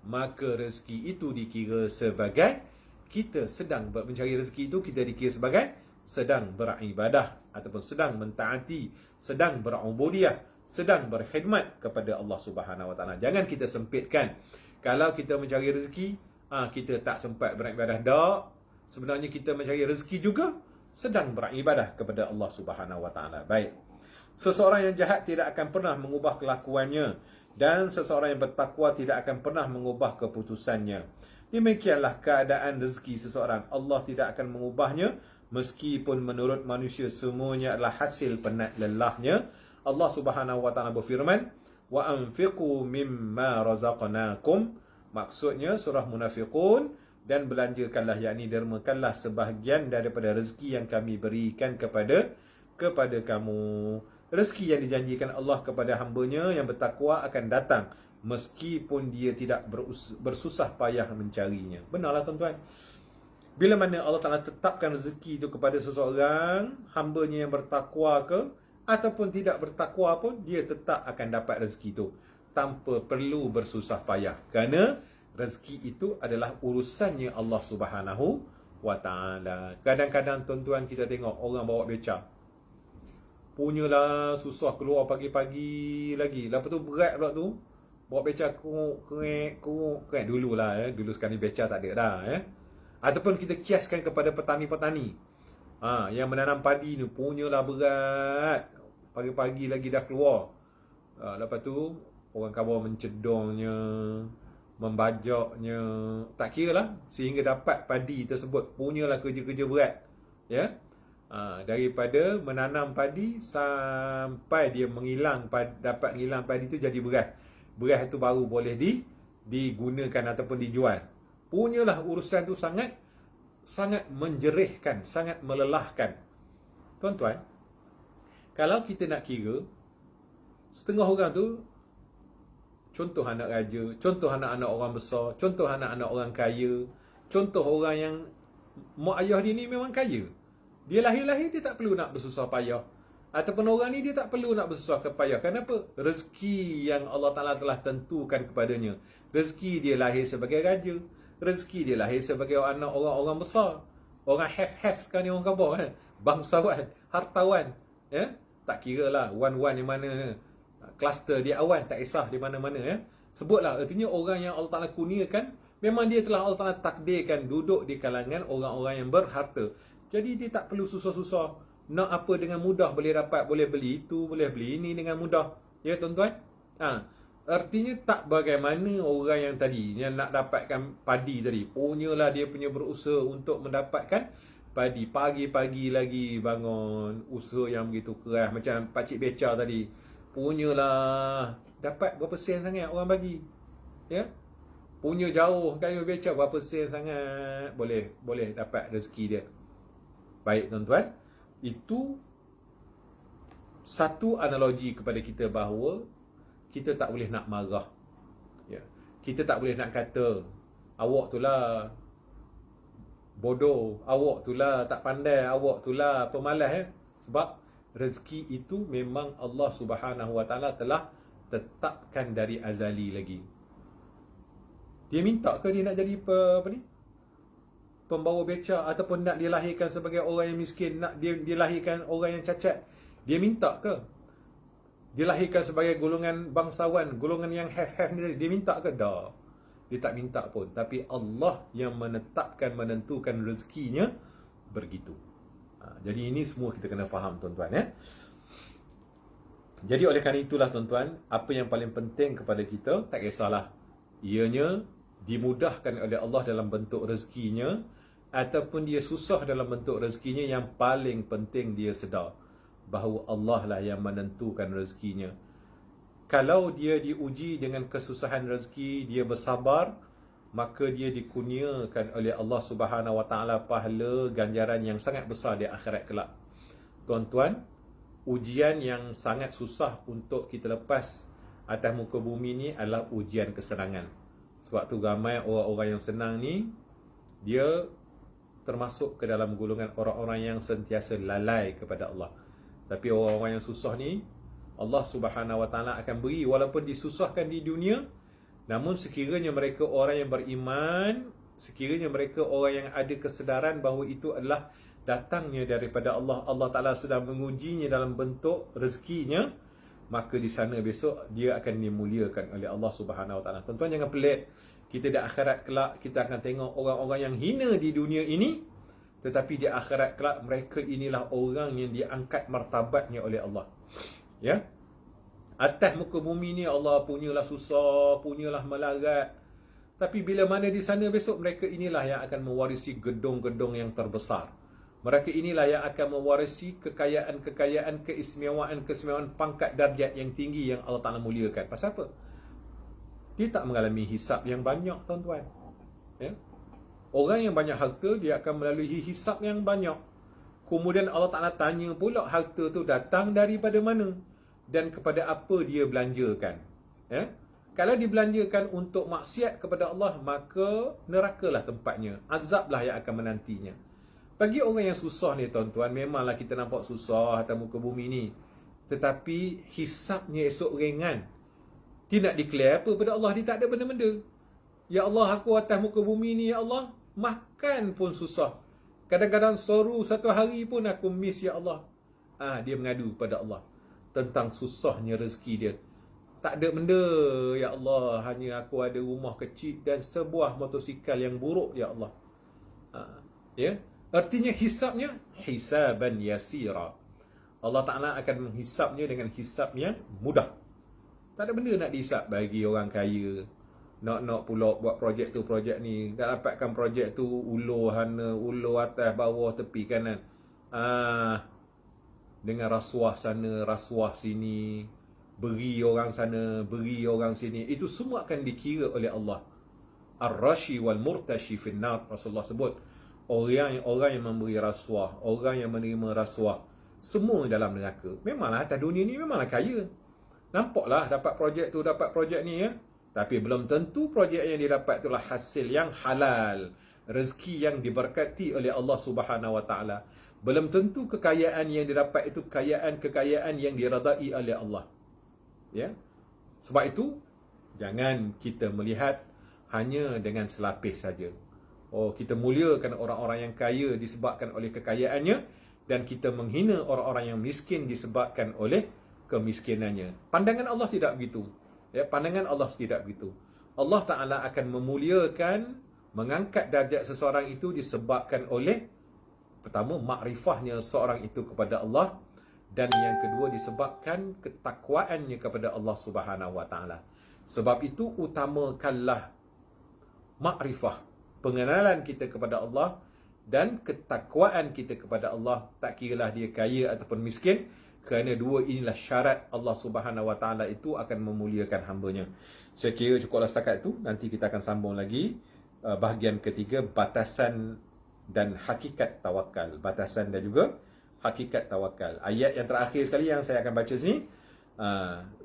maka rezeki itu dikira sebagai kita sedang mencari rezeki itu, kita dikira sebagai sedang beribadah ataupun sedang mentaati, sedang berubudiah, sedang berkhidmat kepada Allah Subhanahu Wa Taala. Jangan kita sempitkan. Kalau kita mencari rezeki, kita tak sempat beribadah, dak. Sebenarnya kita mencari rezeki juga sedang beribadah kepada Allah Subhanahu Wa Taala. Baik. Seseorang yang jahat tidak akan pernah mengubah kelakuannya, dan seseorang yang bertakwa tidak akan pernah mengubah keputusannya. Demikianlah keadaan rezeki seseorang. Allah tidak akan mengubahnya, meskipun menurut manusia semuanya adalah hasil penat lelahnya. Allah Subhanahu Wa Taala berfirman, wa anfiqu mimma razaqnakum. Maksudnya surah Munafiqun, dan belanjakanlah, yakni dermakanlah sebahagian daripada rezeki yang kami berikan kepada kamu. Rezeki yang dijanjikan Allah kepada hamba-Nya yang bertakwa akan datang meskipun dia tidak bersusah payah mencarinya. Benarlah tuan-tuan. Bila mana Allah Ta'ala tetapkan rezeki itu kepada seseorang, hamba-Nya yang bertakwa ke ataupun tidak bertakwa pun, dia tetap akan dapat rezeki itu tanpa perlu bersusah payah. Kerana rezeki itu adalah urusannya Allah Subhanahu Wa Ta'ala. Kadang-kadang tuan-tuan kita tengok orang bawa beca, punyalah susah keluar pagi-pagi lagi. Lepas tu berat pula tu, bawa beca kerek dululah dulu, sekarang ni beca tak ada dah Ataupun kita kiaskan kepada petani-petani yang menanam padi ni, punyalah berat, pagi-pagi lagi dah keluar. Lepas tu orang khabar mencedongnya, membajaknya, tak kira lah, sehingga dapat padi tersebut. Punyalah kerja-kerja berat, ya. Daripada menanam padi sampai dia dapat mengilang padi itu jadi beras. Beras itu baru boleh digunakan ataupun dijual. Punyalah urusan tu sangat menjerihkan, sangat melelahkan. Tuan-tuan, kalau kita nak kira, setengah orang tu, contoh anak raja, contoh anak-anak orang besar, contoh anak-anak orang kaya, contoh orang yang mak ayah dia ni memang kaya. Dia lahir-lahir dia tak perlu nak bersusah payah. Ataupun orang ni dia tak perlu nak bersusah payah. Kenapa? Rezeki yang Allah Ta'ala telah tentukan kepadanya. Rezeki dia lahir sebagai raja, rezeki dia lahir sebagai anak orang-orang besar, orang have sekarang ni orang khabar bangsawan, hartawan, tak kira lah wan-wan di mana, kluster dia awan, tak kisah di mana-mana sebutlah. Artinya orang yang Allah Ta'ala kurniakan, memang dia telah Allah Ta'ala takdirkan duduk di kalangan orang-orang yang berharta. Jadi dia tak perlu susah-susah nak apa, dengan mudah boleh dapat, boleh beli itu, boleh beli ini dengan mudah. Ya tuan-tuan, artinya tak bagaimana orang yang tadi yang nak dapatkan padi tadi, punyalah dia punya berusaha untuk mendapatkan padi, pagi-pagi lagi bangun, usaha yang begitu keras. Macam pakcik beca tadi, punyalah dapat berapa sen sangat orang bagi, ya, punya jauh kayu beca berapa sen sangat, boleh dapat rezeki dia. Baik tuan-tuan, itu satu analogi kepada kita bahawa kita tak boleh nak marah, ya. Kita tak boleh nak kata awak tu lah bodoh, awak tu lah tak pandai, awak tu lah pemalas, Sebab rezeki itu memang Allah Subhanahu Wa Ta'ala telah tetapkan dari azali lagi. Dia minta ke dia nak jadi pembawa beca, ataupun nak dilahirkan sebagai orang yang miskin, nak dia dilahirkan orang yang cacat? Dia minta ke? Dilahirkan sebagai golongan bangsawan, golongan yang have ni, dia minta ke? Dah. Dia tak minta pun. Tapi Allah yang menentukan rezekinya begitu. Jadi ini semua kita kena faham tuan-tuan, Jadi oleh kerana itulah tuan-tuan, apa yang paling penting kepada kita, tak kisahlah ianya dimudahkan oleh Allah dalam bentuk rezekinya ataupun dia susah dalam bentuk rezekinya, yang paling penting dia sedar bahawa Allah lah yang menentukan rezekinya. Kalau dia diuji dengan kesusahan rezeki, dia bersabar, maka dia dikurniakan oleh Allah Subhanahu Wa Ta'ala pahala ganjaran yang sangat besar di akhirat kelak. Tuan-tuan, ujian yang sangat susah untuk kita lepas atas muka bumi ni adalah ujian kesenangan. Sebab tu ramai orang-orang yang senang ni, dia termasuk ke dalam golongan orang-orang yang sentiasa lalai kepada Allah. Tapi orang-orang yang susah ni, Allah Subhanahu Wa Taala akan beri walaupun disusahkan di dunia, namun sekiranya mereka orang yang beriman, sekiranya mereka orang yang ada kesedaran bahawa itu adalah datangnya daripada Allah, Allah Ta'ala sedang mengujinya dalam bentuk rezekinya, maka di sana besok dia akan dimuliakan oleh Allah Subhanahu Wa Taala. Tuan-tuan jangan pelik, kita di akhirat kelak kita akan tengok orang-orang yang hina di dunia ini, tetapi di akhirat kelak mereka inilah orang yang diangkat martabatnya oleh Allah. Ya, atas muka bumi ni Allah punyalah susah, punyalah melarat, tapi bila mana di sana besok, mereka inilah yang akan mewarisi gedung-gedung yang terbesar. Mereka inilah yang akan mewarisi kekayaan-kekayaan, keistimewaan-keistimewaan, pangkat darjat yang tinggi yang Allah Ta'ala muliakan. Pasal apa? Dia tak mengalami hisap yang banyak, tuan-tuan. Ya? Orang yang banyak harta, dia akan melalui hisap yang banyak. Kemudian Allah Ta'ala tanya pula harta tu datang daripada mana dan kepada apa dia belanjakan. Ya? Kalau dibelanjakan untuk maksiat kepada Allah, maka nerakalah tempatnya, azablah yang akan menantinya. Bagi orang yang susah ni, tuan-tuan, memanglah kita nampak susah atas muka bumi ni, tetapi hisapnya esok ringan. Dia nak declare apa pada Allah? Dia tak ada benda-benda. Ya Allah, aku atas muka bumi ni, ya Allah, makan pun susah. Kadang-kadang soru satu hari pun aku miss, ya Allah. Dia mengadu pada Allah tentang susahnya rezeki dia. Tak ada benda, ya Allah, hanya aku ada rumah kecil dan sebuah motosikal yang buruk, ya Allah. Ya, artinya hisapnya hisaban yasira. Allah Ta'ala akan menghisapnya dengan hisap yang mudah. Tak ada benda nak dihisap. Bagi orang kaya, nak pula buat projek tu, projek ni, dah dapatkan projek tu, ulur hana, ulur atas, bawah, tepi, kanan, dengan rasuah sana, rasuah sini, beri orang sana, beri orang sini, itu semua akan dikira oleh Allah. Ar-rashi wal murtashi finnar, Rasulullah sebut, orang yang memberi rasuah, orang yang menerima rasuah, semua dalam neraka. Memanglah atas dunia ni memanglah kaya, nampaklah dapat projek tu, dapat projek ni, ya. Tapi belum tentu projek yang didapat itulah hasil yang halal, rezeki yang diberkati oleh Allah Subhanahu Wa Taala. Belum tentu kekayaan yang didapat itu kekayaan yang diredai oleh Allah. Ya. Sebab itu jangan kita melihat hanya dengan selapis saja. Oh, kita muliakan orang-orang yang kaya disebabkan oleh kekayaannya, dan kita menghina orang-orang yang miskin disebabkan oleh kemiskinannya. Pandangan Allah tidak begitu. Ya, pandangan Allah tidak begitu. Allah Ta'ala akan memuliakan, mengangkat darjat seseorang itu disebabkan oleh, pertama, makrifahnya seorang itu kepada Allah, dan yang kedua disebabkan ketakwaannya kepada Allah Subhanahu Wa Taala. Sebab itu utamakanlah makrifah, pengenalan kita kepada Allah, dan ketakwaan kita kepada Allah, tak kiralah dia kaya ataupun miskin, kerana dua inilah syarat Allah Subhanahu Wa Taala itu akan memuliakan hamba-Nya. Saya kira cukuplah setakat itu. Nanti kita akan sambung lagi bahagian ketiga, batasan dan hakikat tawakal. Batasan dan juga hakikat tawakal. Ayat yang terakhir sekali yang saya akan baca sini,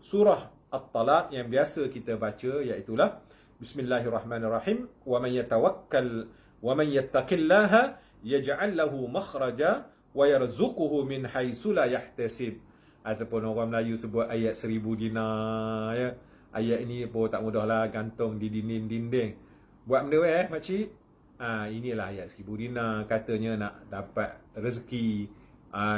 surah At-Talaq yang biasa kita baca, iaitulah Bismillahirrahmanirrahim. Wa man yatawakkal wa man yattaqillaha yaj'al lahu makhraja wa yarzuquhu min haitsu la yahtasib. Ataupun orang Melayu sebut ayat 1000 dinar, ya. Ayat ini pun tak mudahlah, gantung di dinding-dinding. Buat benda makcik. Inilah ayat 1000 dinar, katanya nak dapat rezeki.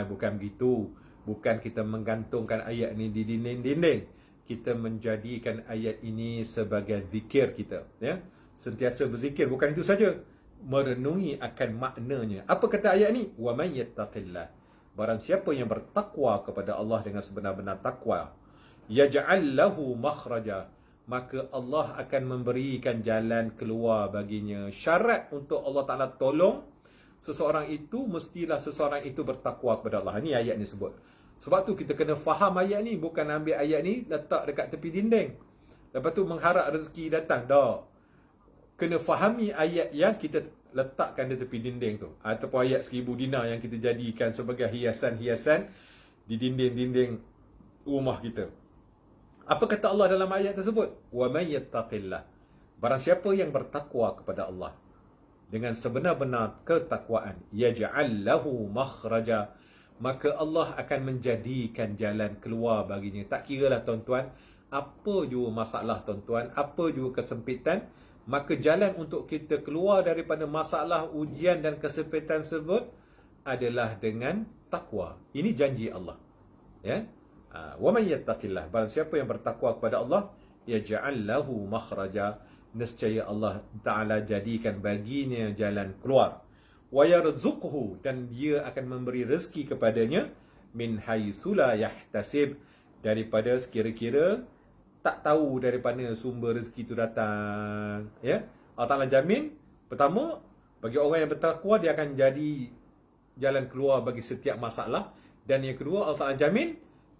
Bukan begitu. Bukan kita menggantungkan ayat ini di dinding-dinding. Kita menjadikan ayat ini sebagai zikir kita, ya. Sentiasa berzikir. Bukan itu saja, merenungi akan maknanya. Apa kata ayat ni? Wa man yattaqillah, barang siapa yang bertakwa kepada Allah dengan sebenar-benar takwa, yaj'al lahu makhraja, maka Allah akan memberikan jalan keluar baginya. Syarat untuk Allah Ta'ala tolong seseorang itu, mestilah seseorang itu bertakwa kepada Allah. Ini ayat ni sebut. Sebab tu kita kena faham ayat ni. Bukan ambil ayat ni letak dekat tepi dinding, lepas tu mengharap rezeki datang. Tak. Kena fahami ayat yang kita letakkan di tepi dinding tu, ataupun ayat 1000 dinar yang kita jadikan sebagai hiasan-hiasan di dinding-dinding rumah kita. Apa kata Allah dalam ayat tersebut? Wa may yattaqillah, Barang siapa yang bertakwa kepada Allah dengan sebenar-benar ketakwaan, yaj'al lahu makhraja, maka Allah akan menjadikan jalan keluar baginya. Tak kiralah tuan-tuan, apa jua masalah tuan-tuan, apa jua kesempitan, maka jalan untuk kita keluar daripada masalah, ujian dan kesempitan tersebut adalah dengan takwa. Ini janji Allah. Ya. Wa man yattaqillah, barang siapa yang bertakwa kepada Allah, yaj'al lahu makhraja, nescaya Allah Ta'ala jadikan baginya jalan keluar. Wa yarzuqhu, dan dia akan memberi rezeki kepadanya, min haitsu la yahtasib, daripada sekira-kira tak tahu daripada sumber rezeki itu datang. Ya, Allah Ta'ala jamin, pertama, bagi orang yang bertakwa, dia akan jadi jalan keluar bagi setiap masalah. Dan yang kedua, Allah Ta'ala jamin,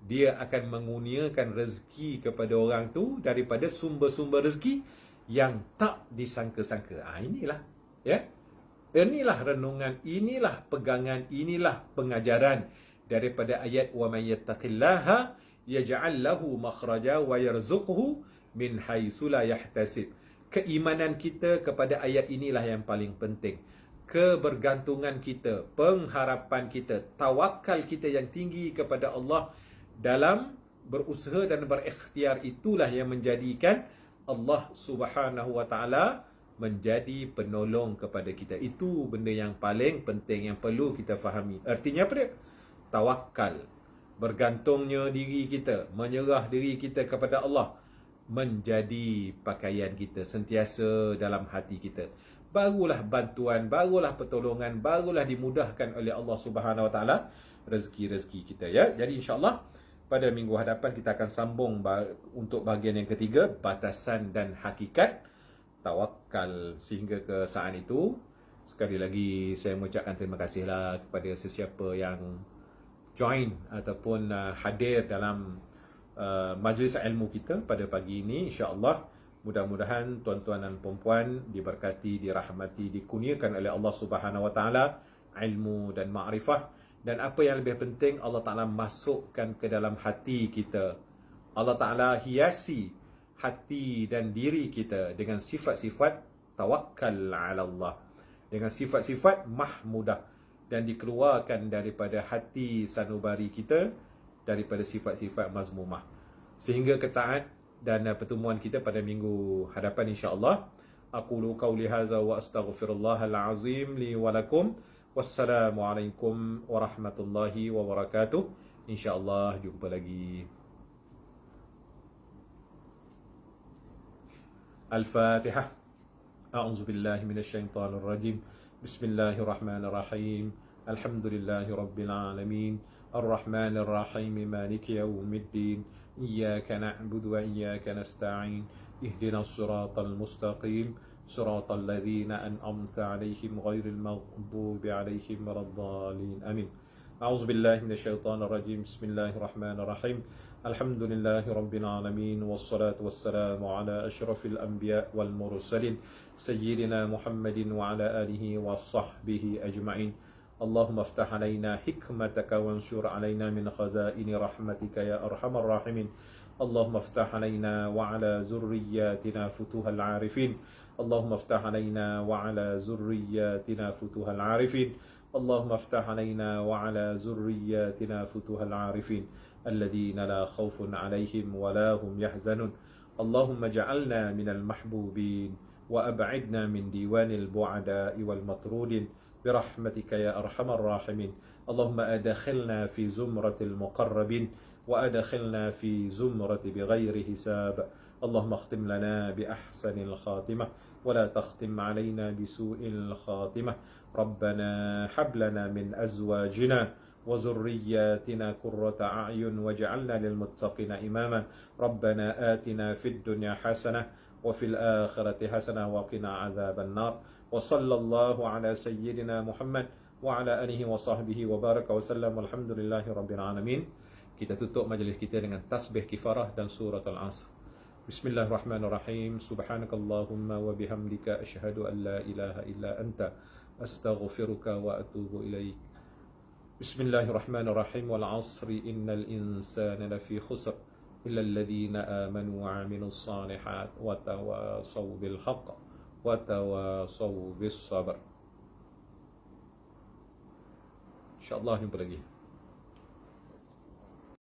dia akan mengurniakan rezeki kepada orang tu daripada sumber-sumber rezeki yang tak disangka-sangka. Inilah, ya. Inilah renungan, inilah pegangan, inilah pengajaran daripada ayat wa may yattaqillaha yaj'al lahu makhraja wa yarzuqhu min haitsu la yahtasib. Keimanan kita kepada ayat inilah yang paling penting. Kebergantungan kita, pengharapan kita, tawakal kita yang tinggi kepada Allah dalam berusaha dan berikhtiar, itulah yang menjadikan Allah Subhanahu wa Ta'ala menjadi penolong kepada kita. Itu benda yang paling penting yang perlu kita fahami. Artinya apa dia? Tawakal, bergantungnya diri kita, menyerah diri kita kepada Allah menjadi pakaian kita sentiasa dalam hati kita. Barulah bantuan, barulah pertolongan, barulah dimudahkan oleh Allah Subhanahu wa Ta'ala rezeki-rezeki kita, ya. Jadi insya-Allah pada minggu hadapan kita akan sambung untuk bahagian yang ketiga, batasan dan hakikat tawakal. Sehingga ke saat itu, sekali lagi saya mengucapkan terima kasihlah kepada sesiapa yang join ataupun hadir dalam majlis ilmu kita pada pagi ini. InsyaAllah mudah-mudahan tuan-tuan dan puan-puan diberkati, dirahmati, dikurniakan oleh Allah Subhanahu wa Ta'ala ilmu dan ma'rifah. Dan apa yang lebih penting, Allah Ta'ala masukkan ke dalam hati kita. Allah Ta'ala hiasi hati dan diri kita dengan sifat-sifat tawakkal ala Allah, dengan sifat-sifat mahmudah, dan dikeluarkan daripada hati sanubari kita daripada sifat-sifat mazmumah. Sehingga ketaat dan pertemuan kita pada minggu hadapan insya-Allah. Aqulu qawli hadza wa astaghfirullahal azim li wa lakum. Wassalamualaikum warahmatullahi wabarakatuh. InsyaAllah jumpa lagi. Al-Fatihah. A'udzu billahi minasyaitonir rajim. Bismillahirrahmanirrahim. Alhamdulillahi rabbil alamin. Ar-Rahmanir Rahim. Maliki yaumiddin. Iyyaka na'budu wa iyyaka nasta'in. Ihdinas siratal mustaqim. صراط الذين أنعمت عليهم غير المغضوب عليهم ولا الضالين آمين. أعوذ بالله من الشيطان الرجيم. بسم الله الرحمن الرحيم. الحمد لله رب العالمين، والصلاة والسلام على أشرف الأنبياء والمرسلين سيدنا محمد وعلى آله وصحبه أجمعين. اللهم افتح علينا حكمتك وانشر علينا من خزائن رحمتك يا أرحم الراحمين. اللهم افتح علينا وعلى ذرياتنا فتوح العارفين. اللهم افتح علينا وعلى ذرياتنا فتوح العارفين. اللهم افتح علينا وعلى ذرياتنا فتوح العارفين الذين لا خوف عليهم ولا هم يحزنون. اللهم اجعلنا من المحبوبين وأبعدنا من ديوان البعداء والمطرودين برحمتك يا أرحم الراحمين. اللهم أدخلنا في زمرة المقربين وأدخلنا في زمرة بغير حساب. اللهم اختم لنا بأحسن الخاتمة ولا تختم علينا بسوء الخاتمة. ربنا هب لنا من أزواجنا وذرياتنا قرة أعين واجعلنا للمتقين إماما. ربنا آتنا في الدنيا حسنة وفي الآخرة حسنة وقنا عذاب النار. وصلى الله على سيدنا محمد وعلى آله وصحبه وبارك وسلم والحمد لله رب العالمين. Kita tutup majlis kita dengan tasbih kifarah dan surah Al-Asr. Bismillahirrahmanirrahim. Subhanakallahumma wa bihamdika asyhadu an la ilaha illa anta astaghfiruka wa atubu ilaik. Bismillahirrahmanirrahim. Wal 'asri innal insana lafi khusr إلا الذين آمنوا وعملوا الصالحات وتواصوا بالحق وتواصوا بالصبر. InsyaAllah jumpa lagi.